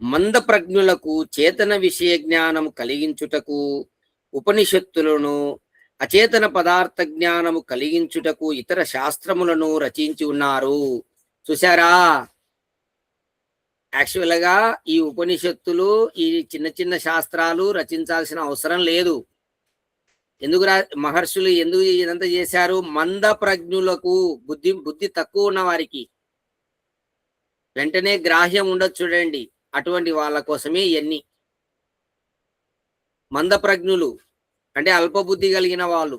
మందప్రజ్ఞులకు చేతన విషయ జ్ఞానము కలిగించుటకు, ఉపనిషత్తులను అచేతన పదార్థ జ్ఞానము కలిగించుటకు ఇతర శాస్త్రములను రచించి ఉన్నారు. చూసారా, యాక్చువల్గా ఈ ఉపనిషత్తులు, ఈ చిన్న చిన్న శాస్త్రాలు రచించాల్సిన అవసరం లేదు. ఎందుకు మహర్షులు ఎందుకు ఇదంతా చేశారు? మంద ప్రజ్ఞులకు, బుద్ధి తక్కువ ఉన్న వారికి, వెంటనే గ్రాహ్యం ఉండదు చూడండి, అటువంటి వాళ్ళ కోసమే ఇవన్నీ. మంద ప్రజ్ఞులు అంటే అల్ప బుద్ధి కలిగిన వాళ్ళు.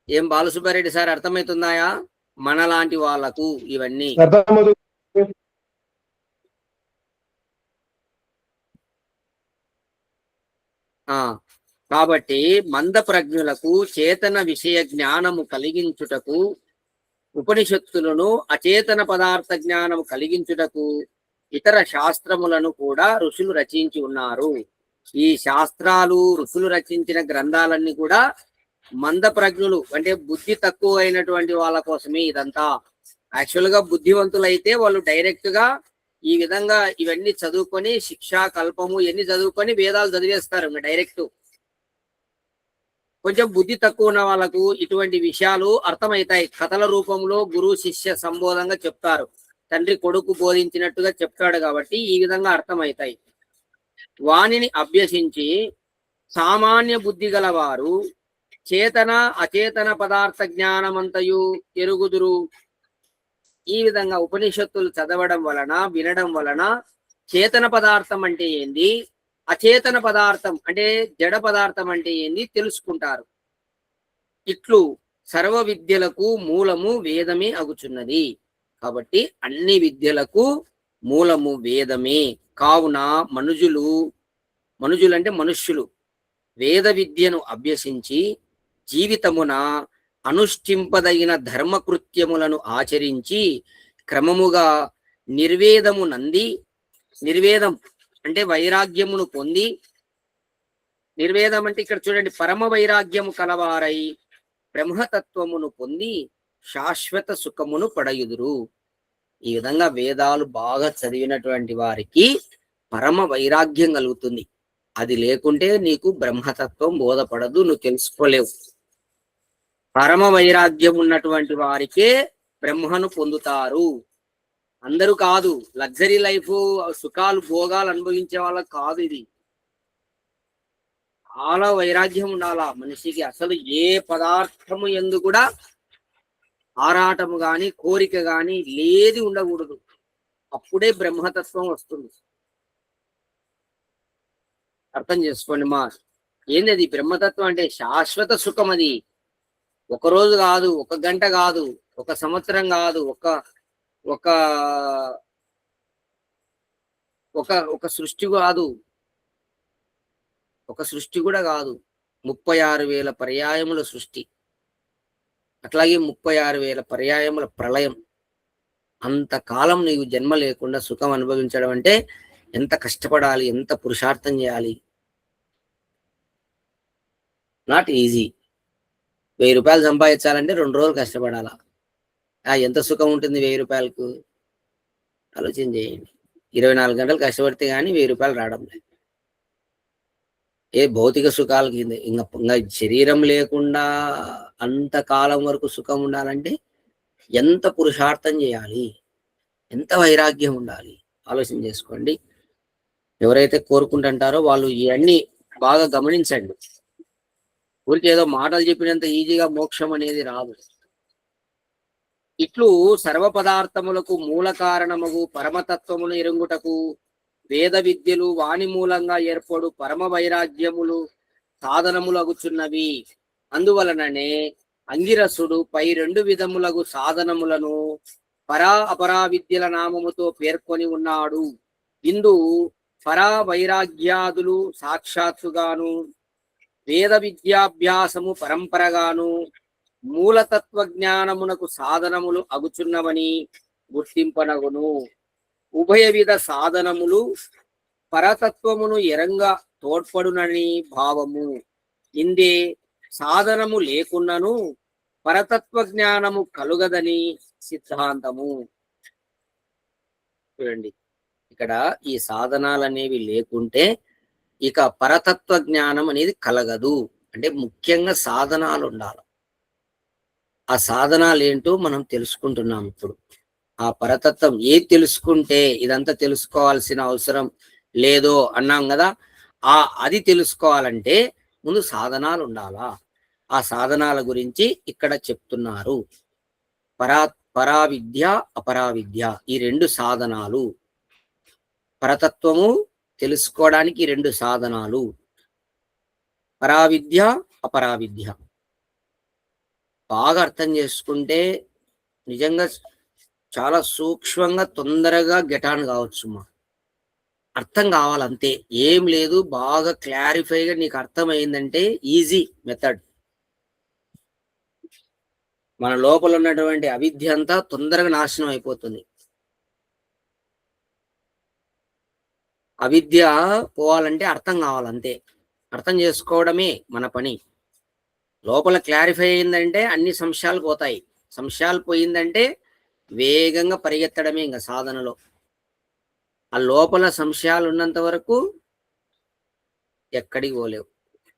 ఏం బాలసుబ్బారెడ్డి సార్, అర్థమవుతున్నాయా? మనలాంటి వాళ్లకు ఇవన్నీ. కాబట్టి మంద ప్రజ్ఞులకు చేతన విషయ జ్ఞానము కలిగించుటకు, ఉపనిషత్తులను అచేతన పదార్థ జ్ఞానము కలిగించుటకు ఇతర శాస్త్రములను కూడా ఋషులు రచించి ఉన్నారు. ఈ శాస్త్రాలు, ఋషులు రచించిన గ్రంథాలన్నీ కూడా మంద ప్రజ్ఞులు అంటే బుద్ధి తక్కువ అయినటువంటి వాళ్ళ కోసమే ఇదంతా. యాక్చువల్గా బుద్ధివంతులైతే వాళ్ళు డైరెక్ట్ గా ఈ విధంగా ఇవన్నీ చదువుకొని, శిక్షా కల్పము ఇవన్నీ చదువుకొని వేదాలు చదివేస్తారు డైరెక్ట్. కొంచెం బుద్ధి తక్కువ ఉన్న వాళ్ళకు ఇటువంటి విషయాలు అర్థమవుతాయి. కథల రూపంలో గురు శిష్య సంబోధంగా చెప్తారు. తండ్రి కొడుకు బోధించినట్టుగా చెప్తాడు కాబట్టి ఈ విధంగా అర్థమవుతాయి. వానిని అభ్యసించి సామాన్య బుద్ధి గలవారు చేతన అచేతన పదార్థ జ్ఞానమంతయు ఎరుగుదురు. ఈ విధంగా ఉపనిషత్తులు చదవడం వలన, వినడం వలన చేతన పదార్థం అంటే ఏంది, అచేతన పదార్థం అంటే జడ పదార్థం అంటే ఏంది తెలుసుకుంటారు. ఇట్లు సర్వ విద్యలకు మూలము వేదమే అగుచున్నది. కాబట్టి అన్ని విద్యలకు మూలము వేదమే. కావున మనుజులంటే మనుష్యులు వేద విద్యను అభ్యసించి జీవితమున అనుష్ఠింపదగిన ధర్మకృత్యములను ఆచరించి క్రమముగా నిర్వేదం అంటే వైరాగ్యమును పొంది, నిర్వేదం అంటే ఇక్కడ చూడండి, పరమ వైరాగ్యము కలవారై బ్రహ్మతత్వమును పొంది శాశ్వత సుఖమును పడయుదురు. ఈ విధంగా వేదాలు బాగా చదివినటువంటి వారికి పరమ వైరాగ్యం కలుగుతుంది. అది లేకుంటే నీకు బ్రహ్మతత్వం బోధపడదు, నువ్వు తెలుసుకోలేవు. పరమ వైరాగ్యం ఉన్నటువంటి వారికే బ్రహ్మను పొందుతారు. అందరూ కాదు. లగ్జరీ లైఫ్, సుఖాలు భోగాలు అనుభవించే వాళ్ళకి కాదు ఇది. చాలా వైరాగ్యం ఉండాలా మనిషికి. అసలు ఏ పదార్థము యందు కూడా ఆరాటము గాని కోరిక గాని లేది ఉండకూడదు. అప్పుడే బ్రహ్మతత్వం వస్తుంది. అర్థం చేసుకోండి మా. ఏంది అది బ్రహ్మతత్వం అంటే? శాశ్వత సుఖం. అది ఒక రోజు కాదు, ఒక గంట కాదు, ఒక సంవత్సరం కాదు, ఒక సృష్టి కాదు, ఒక సృష్టి కూడా కాదు. 36,000 పర్యాయముల సృష్టి, అట్లాగే 36,000 పర్యాయముల ప్రళయం. అంతకాలం నీకు జన్మ లేకుండా సుఖం అనుభవించడం అంటే ఎంత కష్టపడాలి, ఎంత పురుషార్థం చేయాలి. Not easy. 1000 రూపాయలు సంపాదించాలంటే 2 రోజులు కష్టపడాలా. ఎంత సుఖం ఉంటుంది 1000 రూపాయలకు? ఆలోచన చేయండి. 24 గంటలు కష్టపడితే కానీ 1000 రూపాయలు రావడం లేదు. ఏ భౌతిక సుఖాలకి ఇంకా శరీరం లేకుండా అంతకాలం వరకు సుఖం ఉండాలంటే ఎంత పురుషార్థం చేయాలి, ఎంత వైరాగ్యం ఉండాలి. ఆలోచన చేసుకోండి. ఎవరైతే కోరుకుంటుంటారో వాళ్ళు ఇవన్నీ బాగా గమనించండి. ఊరికి ఏదో మాటలు చెప్పినంత ఈజీగా మోక్షం అనేది రాదు. ఇట్లు సర్వ పదార్థములకు మూల కారణముగు పరమతత్వమును ఎరుగుటకు వేద విద్యలు వాణి మూలంగా ఏర్పడు పరమ వైరాగ్యములు సాధనములు అగుచున్నవి. అందువలననే అంగిరసుడు పై 2 విధములగు సాధనములను పరా అపరా విద్యల నామముతో పేర్కొని ఉన్నాడు. ఇందు పరా వైరాగ్యాదులు సాక్షాత్తుగాను, వేద విద్యాభ్యాసము పరంపరగాను మూలతత్వ జ్ఞానమునకు సాధనములు అగుచున్నవని గుర్తింపనగును. ఉభయ విధ సాధనములు పరతత్వమును ఎరంగా తోడ్పడునని భావము. ఇందే సాధనము లేకున్నను పరతత్వ జ్ఞానము కలుగదని సిద్ధాంతము. చూడండి, ఇక్కడ ఈ సాధనాలనేవి లేకుంటే ఇక పరతత్వ జ్ఞానం అనేది కలగదు. అంటే ముఖ్యంగా సాధనాలు ఉండాలి. ఆ సాధనాలు ఏంటో మనం తెలుసుకుంటున్నాం ఇప్పుడు. ఆ పరతత్వం ఏది తెలుసుకుంటే ఇదంతా తెలుసుకోవాల్సిన అవసరం లేదో అన్నాం కదా. అది తెలుసుకోవాలంటే ముందు సాధనాలు ఉండాలా. ఆ సాధనాల గురించి ఇక్కడ చెప్తున్నారు. పరావిద్య అపరావిద్య, ఈ 2 సాధనాలు. పరతత్వము తెలుసుకోవడానికి 2 సాధనాలు, పరావిద్య అపరావిద్య. బాగా అర్థం చేసుకుంటే నిజంగా చాలా సూక్ష్మంగా తొందరగా గెటాన్ కావచ్చు. అర్థం కావాలంతే, ఏం లేదు. బాగా క్లారిఫైగా నీకు అర్థమైందంటే ఈజీ మెథడ్. మన లోపల ఉన్నటువంటి అవిద్య అంతా తొందరగా నాశనం అయిపోతుంది. అవిద్య పోవాలంటే అర్థం కావాలంతే. అర్థం చేసుకోవడమే మన పని. లోపల క్లారిఫై అయిందంటే అన్ని సంశయాలు పోతాయి. సంశయాలు పోయిందంటే వేగంగా పరిగెత్తడమే ఇంకా సాధనలో. ఆ లోపల సంశయాలు ఉన్నంత వరకు ఎక్కడికి పోలేవు.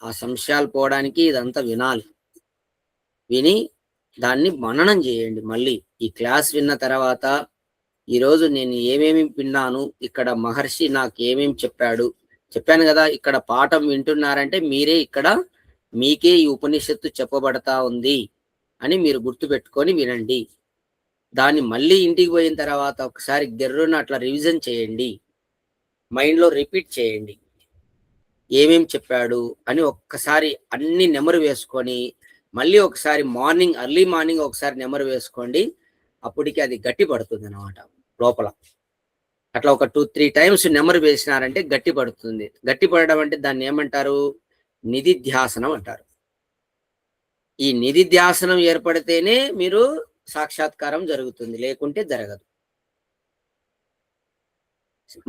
ఆ సంశయాలు పోవడానికి ఇదంతా వినాలి. విని దాన్ని మననం చేయండి. మళ్ళీ ఈ క్లాస్ విన్న తర్వాత ఈరోజు నేను ఏమేమి విన్నాను, ఇక్కడ మహర్షి నాకు ఏమేమి చెప్పాను కదా. ఇక్కడ పాఠం వింటున్నారంటే మీరే ఇక్కడ మీకే ఈ ఉపనిషత్తు చెప్పబడతా ఉంది అని మీరు గుర్తుపెట్టుకొని వినండి. దాన్ని మళ్ళీ ఇంటికి పోయిన తర్వాత ఒకసారి గెర్రున అట్లా రివిజన్ చేయండి. మైండ్లో రిపీట్ చేయండి. ఏమేం చెప్పాడు అని ఒక్కసారి అన్ని నెమరు వేసుకొని మళ్ళీ ఒకసారి ఎర్లీ మార్నింగ్ ఒకసారి నెమరు వేసుకోండి. అప్పటికి అది గట్టి పడుతుంది అనమాట లోపల. అట్లా ఒక 2-3 టైమ్స్ నెమరు వేసినారంటే గట్టి పడుతుంది. గట్టి పడడం అంటే దాన్ని ఏమంటారు? నిధిధ్యాసనం అంటారు. ఈ నిధిధ్యాసనం ఏర్పడితేనే మీరు సాక్షాత్కారం జరుగుతుంది, లేకుంటే జరగదు.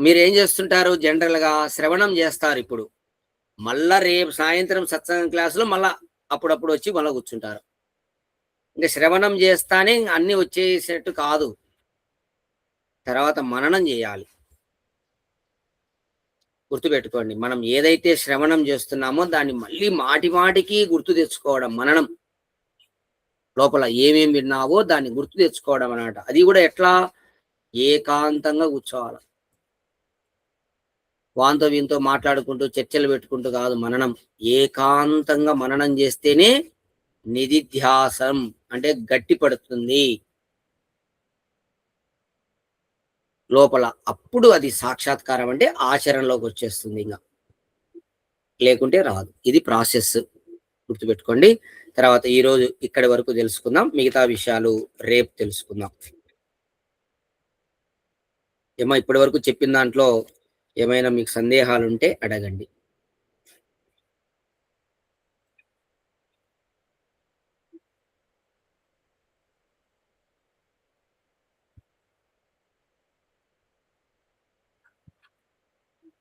మీరు ఏం చేస్తుంటారు? జనరల్ గా శ్రవణం చేస్తారు. ఇప్పుడు మళ్ళా రేపు సాయంత్రం సత్సంగం క్లాసులో మళ్ళా అప్పుడప్పుడు వచ్చి మళ్ళీ కూర్చుంటారు. ఇంకా శ్రవణం చేస్తానే అన్ని వచ్చేసేట్టు కాదు, తర్వాత మననం చేయాలి. గుర్తుపెట్టుకోండి, మనం ఏదైతే శ్రవణం చేస్తున్నామో దాన్ని మళ్ళీ మాటి మాటికి గుర్తు తెచ్చుకోవడం మననం. లోపల ఏమేం విన్నావో దాన్ని గుర్తు తెచ్చుకోవడం అన్నమాట. అది కూడా ఎట్లా? ఏకాంతంగా కూర్చోవాలి. వాంతో వీంతో మాట్లాడుకుంటూ చర్చలు పెట్టుకుంటూ కాదు మననం. ఏకాంతంగా మననం చేస్తేనే నిధిధ్యాసం అంటే గట్టి పడుతుంది లోపల. అప్పుడు అది సాక్షాత్కారం అంటే ఆచరణలోకి వచ్చేస్తుంది, ఇంకా లేకుంటే రాదు. ఇది ప్రాసెస్, గుర్తుపెట్టుకోండి. తర్వాత ఈరోజు ఇక్కడి వరకు తెలుసుకుందాం, మిగతా విషయాలు రేపు తెలుసుకుందాం. ఏమో ఇప్పటి వరకు చెప్పిన దాంట్లో ఏమైనా మీకు సందేహాలు ఉంటే అడగండి.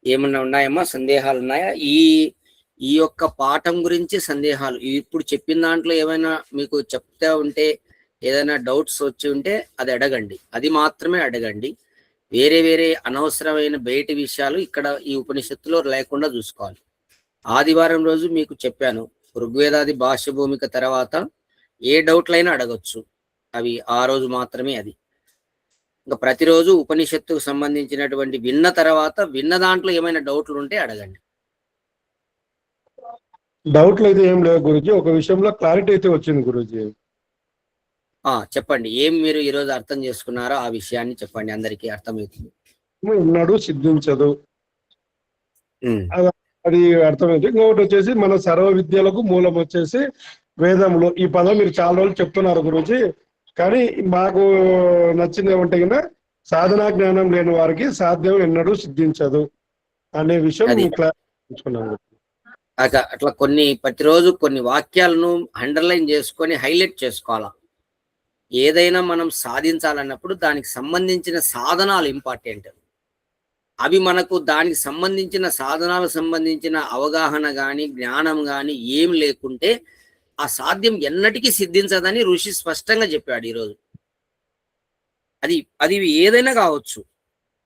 ఏమన్నా ఉన్నాయమ్మా? సందేహాలు ఉన్నాయా? ఈ యొక్క పాఠం గురించి సందేహాలు ఇప్పుడు చెప్పిన దాంట్లో ఏమైనా మీకు చెప్తా ఉంటే, ఏదైనా డౌట్స్ వచ్చి ఉంటే అది అడగండి. అది మాత్రమే అడగండి. వేరే వేరే అనవసరమైన బయటి విషయాలు ఇక్కడ ఈ ఉపనిషత్తులో లేకుండా చూసుకోవాలి. ఆదివారం రోజు మీకు చెప్పాను, ఋగ్వేదాది భాష్య భూమిక తర్వాత ఏ డౌట్లైనా అడగొచ్చు. అవి ఆ రోజు మాత్రమే. అది ఇంకా ప్రతిరోజు ఉపనిషత్తుకు సంబంధించినటువంటి విన్న తర్వాత విన్న దాంట్లో ఏమైనా డౌట్లు ఉంటే అడగండి. డౌట్లు అయితే ఏం లేవు గురూజీ. ఒక విషయంలో క్లారిటీ అయితే వచ్చింది గురూజీ. చెప్పండి, ఏం మీరు ఈరోజు అర్థం చేసుకున్నారో ఆ విషయాన్ని చెప్పండి, అందరికీ అర్థమవుతుంది. ఉన్నాడు సిద్ధించదు, అది అర్థమైంది. ఇంకొకటి వచ్చేసి మన సర్వ విద్యలకు మూలం వచ్చేసి వేదములు. ఈ పదం మీరు చాలా రోజులు చెప్తున్నారు గురూజీ, కానీ మాకు నచ్చింది ఏమంటే కింద సాధనా జ్ఞానం లేని వారికి సాధ్యం ఎన్నడూ సిద్ధించదు అనే విషయం క్లారిఫికేషన్. అట్లా ప్రతిరోజు కొన్ని వాక్యాలను అండర్లైన్ చేసుకొని హైలైట్ చేసుకోవాలా. ఏదైనా మనం సాధించాలన్నప్పుడు దానికి సంబంధించిన సాధనాలు ఇంపార్టెంట్. అవి మనకు దానికి సంబంధించిన సాధనాలకు సంబంధించిన అవగాహన కానీ జ్ఞానం కానీ ఏం లేకుంటే ఆ సాధ్యం ఎన్నటికీ సిద్ధించదని ఋషి స్పష్టంగా చెప్పాడు ఈరోజు. అది ఏదైనా కావచ్చు,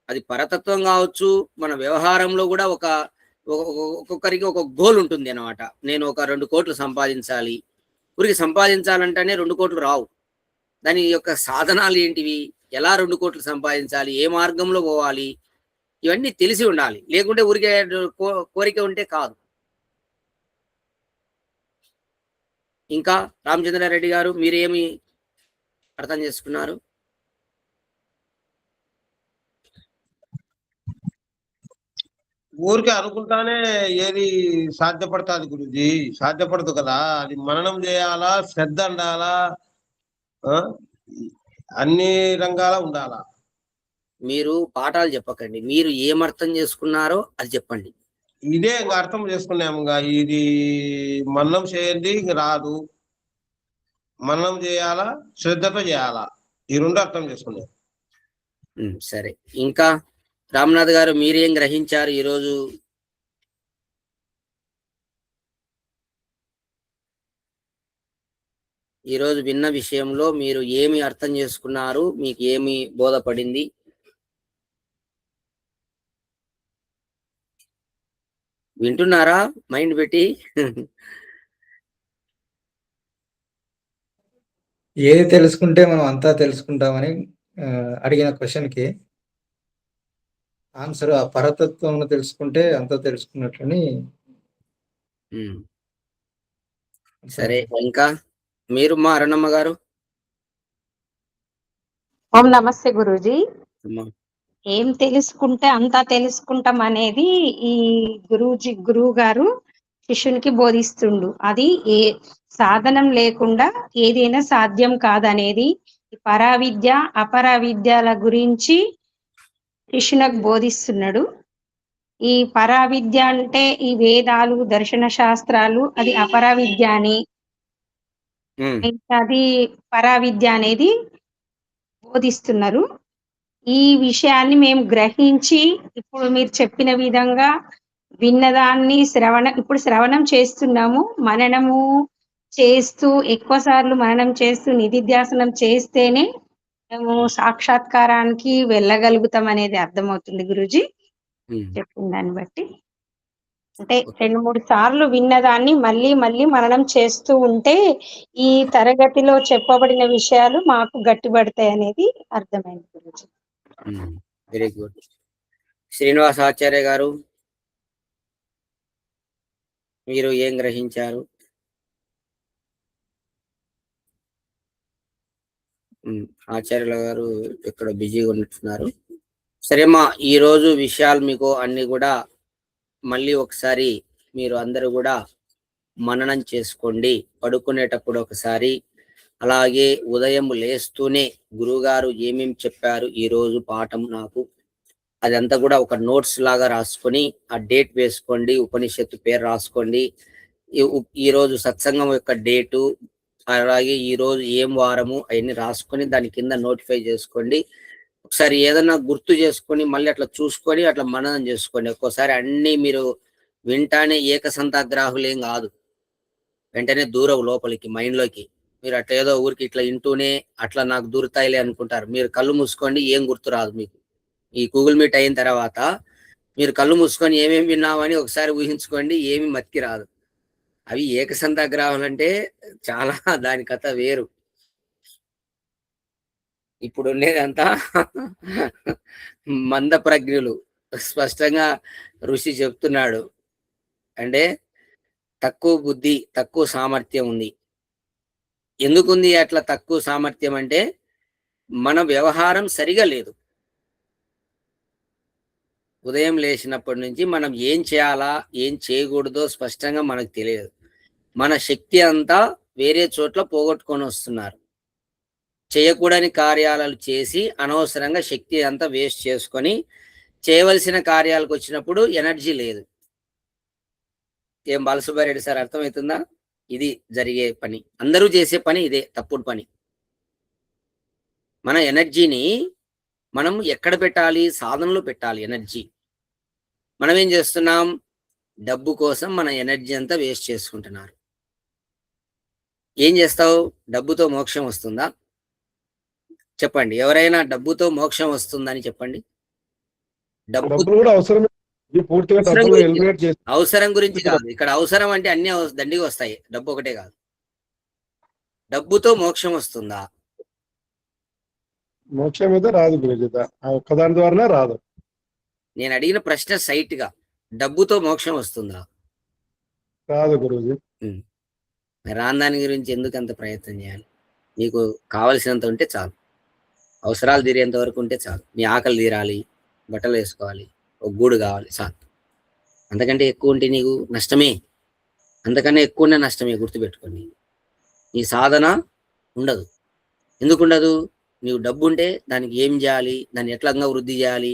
అది పరతత్వం కావచ్చు, మన వ్యవహారంలో కూడా ఒక్కొక్కరికి ఒక గోల్ ఉంటుంది అన్నమాట. నేను ఒక 2 కోట్లు సంపాదించాలి. ఊరికి సంపాదించాలంటేనే 2 కోట్లు రావు. దాని యొక్క సాధనాలు ఏంటివి, ఎలా 2 కోట్లు సంపాదించాలి, ఏ మార్గంలో పోవాలి, ఇవన్నీ తెలిసి ఉండాలి. లేకుంటే ఊరికే కోరిక ఉంటే కాదు. ఇంకా రామచంద్రారెడ్డి గారు, మీరేమి అర్థం చేసుకున్నారు? ఊరికే అనుకుంటానే ఏది సాధ్యపడుతుంది గురుజీ? సాధ్యపడదు కదా. అది మననం చేయాలా, శ్రద్ధ ఉండాలా, అన్ని రంగాల ఉండాలా. మీరు పాఠాలు చెప్పకండి, మీరు ఏం అర్థం చేసుకున్నారో అది చెప్పండి. ఇదే ఇంకా అర్థం చేసుకున్నాము. ఇది మననం చేయండి ఇంక రాదు, మననం చేయాలా, శ్రద్ధతో చేయాలా, ఈ 2 అర్థం చేసుకున్నాం. సరే, ఇంకా రామనాథ్ గారు మీరేం గ్రహించారు ఈరోజు? ఈరోజు విన్న విషయంలో మీరు ఏమి అర్థం చేసుకున్నారు? మీకు ఏమి బోధపడింది? వింటున్నారా మైండ్ పెట్టి? ఏది తెలుసుకుంటే మనం అంతా తెలుసుకుంటామని అడిగిన క్వశ్చన్కి ఆన్సర్ ఆ పరతత్వం తెలుసుకుంటే అంతా తెలుసుకున్నట్లని. సరే, ఇంకా మీరు మా అరుణమ్మ గారు. ఓం నమస్తే గురూజీ. ఏం తెలుసుకుంటే అంతా తెలుసుకుంటాం అనేది ఈ గురువు గారు శిష్యునికి బోధిస్తుండు. అది ఏ సాధనం లేకుండా ఏదైనా సాధ్యం కాదనేది ఈ పరావిద్య అపరావిద్యాల గురించి శిష్యునికి బోధిస్తున్నాడు. ఈ పరావిద్య అంటే ఈ వేదాలు దర్శన శాస్త్రాలు, అది అపరావిద్య అని, అది పరావిద్య అనేది బోధిస్తున్నారు. ఈ విషయాన్ని మేము గ్రహించి ఇప్పుడు మీరు చెప్పిన విధంగా విన్నదాన్ని ఇప్పుడు శ్రవణం చేస్తున్నాము. మననము చేస్తూ ఎక్కువ సార్లు మననం చేస్తూ నిధిధ్యాసనం చేస్తేనే మేము సాక్షాత్కారానికి వెళ్ళగలుగుతాం అనేది అర్థమవుతుంది గురూజీ చెప్పిన దాన్ని బట్టి. అంటే 2-3 సార్లు విన్నదాన్ని మళ్ళీ మళ్ళీ మననం చేస్తూ ఉంటే ఈ తరగతిలో చెప్పబడిన విషయాలు మాకు గట్టిపడతాయి అనేది అర్థమైంది గురూజీ. Very good. శ్రీనివాస ఆచార్య గారు, మీరు ఏం గ్రహించారు? ఆచార్యుల గారు ఇక్కడ బిజీగా ఉన్నట్టున్నారు. సరేమ్మా, ఈరోజు విషయాలు మీకు అన్ని కూడా మళ్ళీ ఒకసారి మీరు అందరూ కూడా మననం చేసుకోండి. పడుకునేటప్పుడు ఒకసారి, అలాగే ఉదయం లేస్తూనే గురువుగారు ఏమేమి చెప్పారు ఈరోజు పాఠం నాకు, అదంతా కూడా ఒక నోట్స్ లాగా రాసుకొని ఆ డేట్ వేసుకోండి, ఉపనిషత్తు పేరు రాసుకోండి, ఈరోజు సత్సంగం యొక్క డేటు, అలాగే ఈరోజు ఏం వారము అవన్నీ రాసుకొని దాని కింద నోటిఫై చేసుకోండి. ఒకసారి ఏదన్నా గుర్తు చేసుకొని మళ్ళీ అట్లా చూసుకొని అట్లా మననం చేసుకోండి. ఒక్కోసారి అన్ని మీరు వింటానే ఏకసంతాగ్రాహులేం కాదు, వెంటనే దూరం లోపలికి మైండ్లోకి. మీరు అట్లా ఏదో ఊరికి ఇట్లా వింటూనే అట్లా నాకు దూరుతాయిలే అనుకుంటారు. మీరు కళ్ళు మూసుకోండి, ఏం గుర్తు రాదు మీకు. ఈ గూగుల్ మీట్ అయిన తర్వాత మీరు కళ్ళు మూసుకొని ఏమేమి విన్నామని ఒకసారి ఊహించుకోండి, ఏమి మతికి రాదు. అవి ఏకసంతాగ్రాహులు అంటే చాలా దాని కథ వేరు. ఇప్పుడు ఉండేదంతా మంద ప్రజ్ఞులు. స్పష్టంగా ఋషి చెప్తున్నాడు, అంటే తక్కువ బుద్ధి, తక్కువ సామర్థ్యం ఉంది. ఎందుకుంది అట్లా తక్కువ సామర్థ్యం అంటే మన వ్యవహారం సరిగా లేదు. ఉదయం లేచినప్పటి నుంచి మనం ఏం చేయాలా ఏం చేయకూడదో స్పష్టంగా మనకు తెలియదు. మన శక్తి అంతా వేరే చోట్ల పోగొట్టుకొని వస్తున్నారు. చేయకూడని కార్యాలు చేసి అనవసరంగా శక్తి అంతా వేస్ట్ చేసుకొని చేయవలసిన కార్యాలకు వచ్చినప్పుడు ఎనర్జీ లేదు. ఏం బాలసుబ్బారెడ్డి సార్, అర్థమవుతుందా? ఇది జరిగే పని, అందరూ చేసే పని ఇదే, తప్పుడు పని. మన ఎనర్జీని మనం ఎక్కడ పెట్టాలి? సాధనలో పెట్టాలి ఎనర్జీ. మనం ఏం చేస్తున్నాం? డబ్బు కోసం మన ఎనర్జీ అంతా వేస్ట్ చేసుకుంటున్నారు. ఏం చేస్తావు? డబ్బుతో మోక్షం వస్తుందా? చెప్పండి, ఎవరైనా డబ్బుతో మోక్షం వస్తుందని చెప్పండి. డబ్బు కూడా అవసరమే. పూర్తిగా డబ్బులు ఎలిమినేట్ చేసి అవసరం గురించి కాదు ఇక్కడ. అవసరం అంటే అన్ని దండిగా వస్తాయి, డబ్బు ఒకటే కాదు. డబ్బుతో మోక్షం వస్తుందా? మోక్షం అయితే రాదు గురుజీ, ఒక్కదాని ద్వారానే రాదు. నేను అడిగిన ప్రశ్న సైట్ గా, డబ్బుతో మోక్షం వస్తుందా? రాదు గురుజీ. రాని దాని గురించి ఎందుకు అంత ప్రయత్నం చేయాలి? నీకు కావలసినంత ఉంటే చాలు, అవసరాలు తీరేంత వరకు ఉంటే చాలు. నీ ఆకలి తీరాలి, బట్టలు వేసుకోవాలి, ఒక గూడు కావాలి, చాలు. అంతకంటే ఎక్కువ ఉంటే నీకు నష్టమే, అంతకన్నా ఎక్కువ ఉంటే నష్టమే. గుర్తుపెట్టుకోండి, నీ సాధన ఉండదు. ఎందుకు ఉండదు? నీవు డబ్బు ఉంటే దానికి ఏం చేయాలి, దాన్ని ఎట్లా వృద్ధి చేయాలి,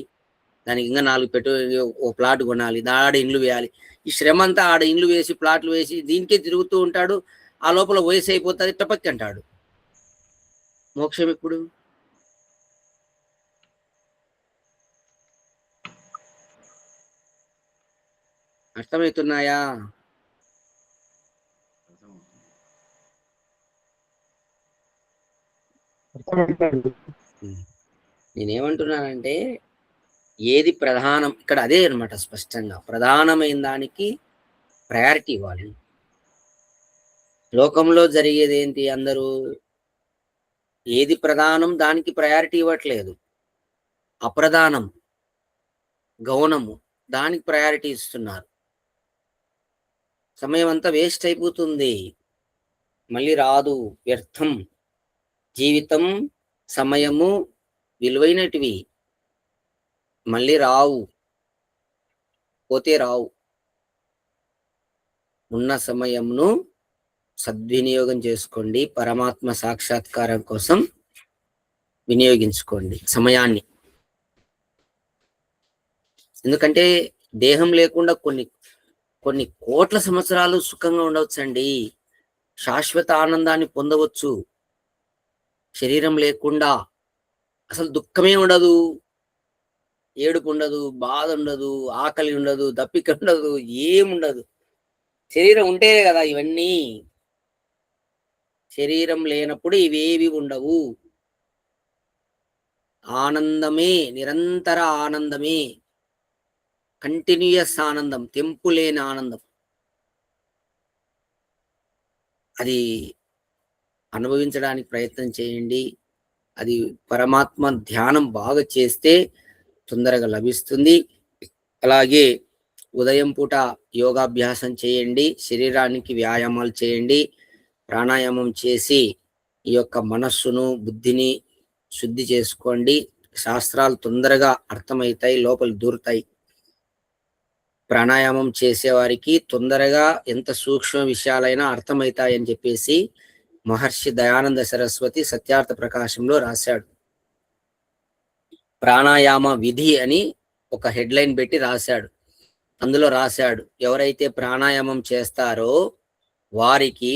దానికి ఇంకా 4 ఓ ప్లాట్ కొనాలి, ఆడ ఇండ్లు వేయాలి. ఈ శ్రమ అంతా ఆడ ఇండ్లు వేసి ప్లాట్లు వేసి దీనికే తిరుగుతూ ఉంటాడు. ఆ లోపల వయసు అయిపోతుంది, టపక్కి అంటాడు. మోక్షం ఎప్పుడు? అర్థమవుతున్నాయా? నేనేమంటున్నానంటే ఏది ప్రధానం ఇక్కడ అదే అనమాట. స్పష్టంగా ప్రధానమైన దానికి ప్రయారిటీ ఇవ్వాలి. లోకంలో జరిగేది ఏంటి? అందరూ ఏది ప్రధానం దానికి ప్రయారిటీ ఇవ్వట్లేదు. అప్రధానం, గౌణము దానికి ప్రయారిటీ ఇస్తున్నారు. సమయం అంతా వేస్ట్ అయిపోతుంది, మళ్ళీ రాదు, వ్యర్థం. జీవితం, సమయము విలువైనటివి, మళ్ళీ రావు, పోతే రావు. ఉన్న సమయంను సద్వినియోగం చేసుకోండి. పరమాత్మ సాక్షాత్కారం కోసం వినియోగించుకోండి సమయాన్ని. ఎందుకంటే దేహం లేకుండా కొన్ని కోట్ల సంవత్సరాలు సుఖంగా ఉండవచ్చండి. శాశ్వత ఆనందాన్ని పొందవచ్చు. శరీరం లేకుండా అసలు దుఃఖమే ఉండదు, ఏడుపు ఉండదు, బాధ ఉండదు, ఆకలి ఉండదు, దప్పిక ఉండదు, ఏముండదు. శరీరం ఉంటే కదా ఇవన్నీ. శరీరం లేనప్పుడు ఇవేవి ఉండవు. ఆనందమే, నిరంతర ఆనందమే, కంటిన్యూయస్ ఆనందం, తెంపు లేని ఆనందం. అది అనుభవించడానికి ప్రయత్నం చేయండి. అది పరమాత్మ ధ్యానం బాగా చేస్తే తొందరగా లభిస్తుంది. అలాగే ఉదయం పూట యోగాభ్యాసం చేయండి, శరీరానికి వ్యాయామాలు చేయండి, ప్రాణాయామం చేసి ఈ యొక్క మనస్సును బుద్ధిని శుద్ధి చేసుకోండి. శాస్త్రాలు తొందరగా అర్థమవుతాయి, లోపల దూరుతాయి. ప్రాణాయామం చేసేవారికి తొందరగా ఎంత సూక్ష్మ విషయాలైనా అర్థమవుతాయని చెప్పేసి మహర్షి దయానంద సరస్వతి సత్యార్థ ప్రకాశంలో రాశాడు. ప్రాణాయామ విధి అని ఒక హెడ్లైన్ పెట్టి రాశాడు. అందులో రాశాడు, ఎవరైతే ప్రాణాయామం చేస్తారో వారికి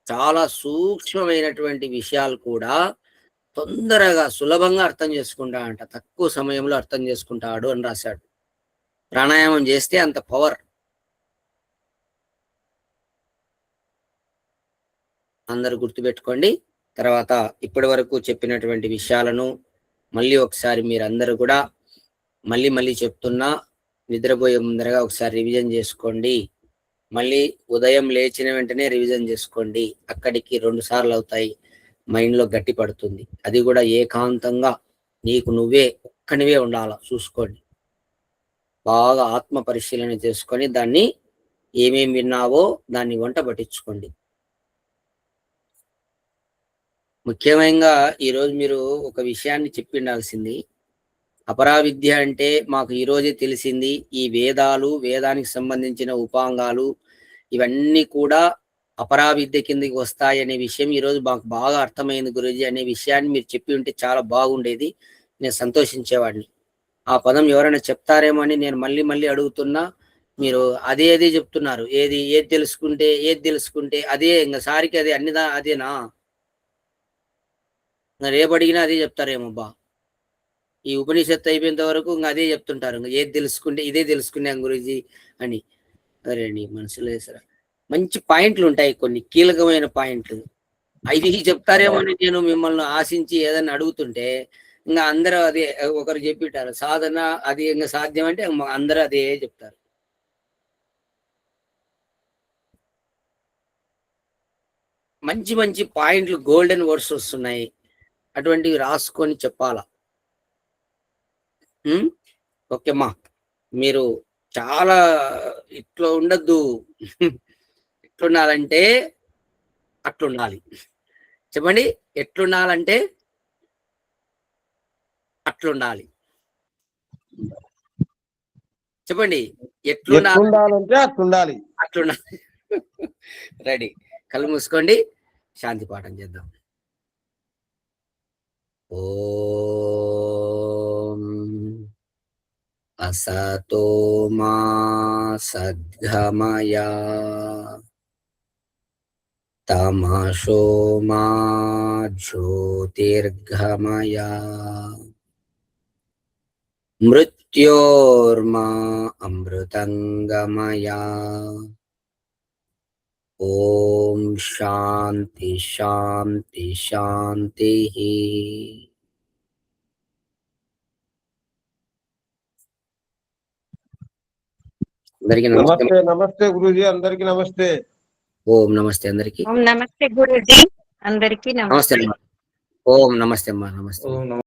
చాలా సూక్ష్మమైనటువంటి విషయాలు కూడా తొందరగా సులభంగా అర్థం చేసుకుంటాడంట, తక్కువ సమయంలో అర్థం చేసుకుంటాడు అని రాశాడు. ప్రాణాయామం చేస్తే అంత పవర్. అందరూ గుర్తుపెట్టుకోండి. తర్వాత ఇప్పటి వరకు చెప్పినటువంటి విషయాలను మళ్ళీ ఒకసారి మీరందరూ కూడా మళ్ళీ చెప్తున్నా, నిద్రపోయే ముందరగా ఒకసారి రివిజన్ చేసుకోండి. మళ్ళీ ఉదయం లేచిన వెంటనే రివిజన్ చేసుకోండి. అక్కడికి 2 సార్లు అవుతాయి, మైండ్లో గట్టి పడుతుంది. అది కూడా ఏకాంతంగా నీకు నువ్వే ఒక్కనివే ఉండాల చూసుకోండి. బాగా ఆత్మ పరిశీలన చేసుకొని దాన్ని ఏమేం విన్నావో దాన్ని వంట పట్టించుకోండి. ముఖ్యంగా ఈరోజు మీరు ఒక విషయాన్ని చెప్పి ఉండాల్సింది. అపరావిద్య అంటే మాకు ఈరోజే తెలిసింది. ఈ వేదాలు, వేదానికి సంబంధించిన ఉపాంగాలు ఇవన్నీ కూడా అపరావిద్య కిందకి వస్తాయనే విషయం ఈరోజు మాకు బాగా అర్థమైంది గురూజీ అనే విషయాన్ని మీరు చెప్పి ఉంటే చాలా బాగుండేది. నేను సంతోషించేవాడిని. ఆ పదం ఎవరైనా చెప్తారేమో అని నేను మళ్ళీ అడుగుతున్నా. మీరు అదే చెప్తున్నారు. ఏది తెలుసుకుంటే అదే ఇంకా సారికి అది అదేనా? రేపు అడిగినా అదే చెప్తారేమో. ఈ ఉపనిషత్తు అయిపోయేంత వరకు ఇంకా అదే చెప్తుంటారు. ఇంకా ఏది తెలుసుకుంటే ఇదే తెలుసుకున్నాం గురూజీ అని. అరే నీ మనసులో వేసరా మంచి పాయింట్లు ఉంటాయి, కొన్ని కీలకమైన పాయింట్లు. ఇది చెప్తారేమో అని నేను మిమ్మల్ని ఆశించి ఏదైనా అడుగుతుంటే ఇంకా అందరూ అదే ఒకరు చెప్పిటారు. సాధన అది ఇంకా సాధ్యం అంటే అందరూ అదే చెప్తారు. మంచి పాయింట్లు, గోల్డెన్ వర్డ్స్ వస్తున్నాయి. అటువంటివి రాసుకొని చెప్పాలా. ఓకేమ్మా, మీరు చాలా ఇట్లా ఉండద్దు. ఎట్లుండాలంటే అట్లుండాలి. చెప్పండి, ఎట్లుండాలంటే అట్లుండాలి. చెప్పండి, ఎట్లుండాలంటే అట్లుండాలి. అట్లుండాలి. రెడీ. కళ్ళు మూసుకోండి, శాంతి పాఠం చేద్దాం. ఓం అసతో మా సద్గమయ తమసో మా జ్యోతిర్గమయ మృత్యోర్మా అమృతంగమయ. ఓం శాంతి శాంతి శాంతి. అందరికీ నమస్తే. నమస్తే గురూజీ, అందరికి నమస్తే. ఓం నమస్తే అందరికి. ఓం నమస్తే గురూజీ, అందరికీ నమస్తే. ఓం నమస్తే అమ్మా. నమస్తే.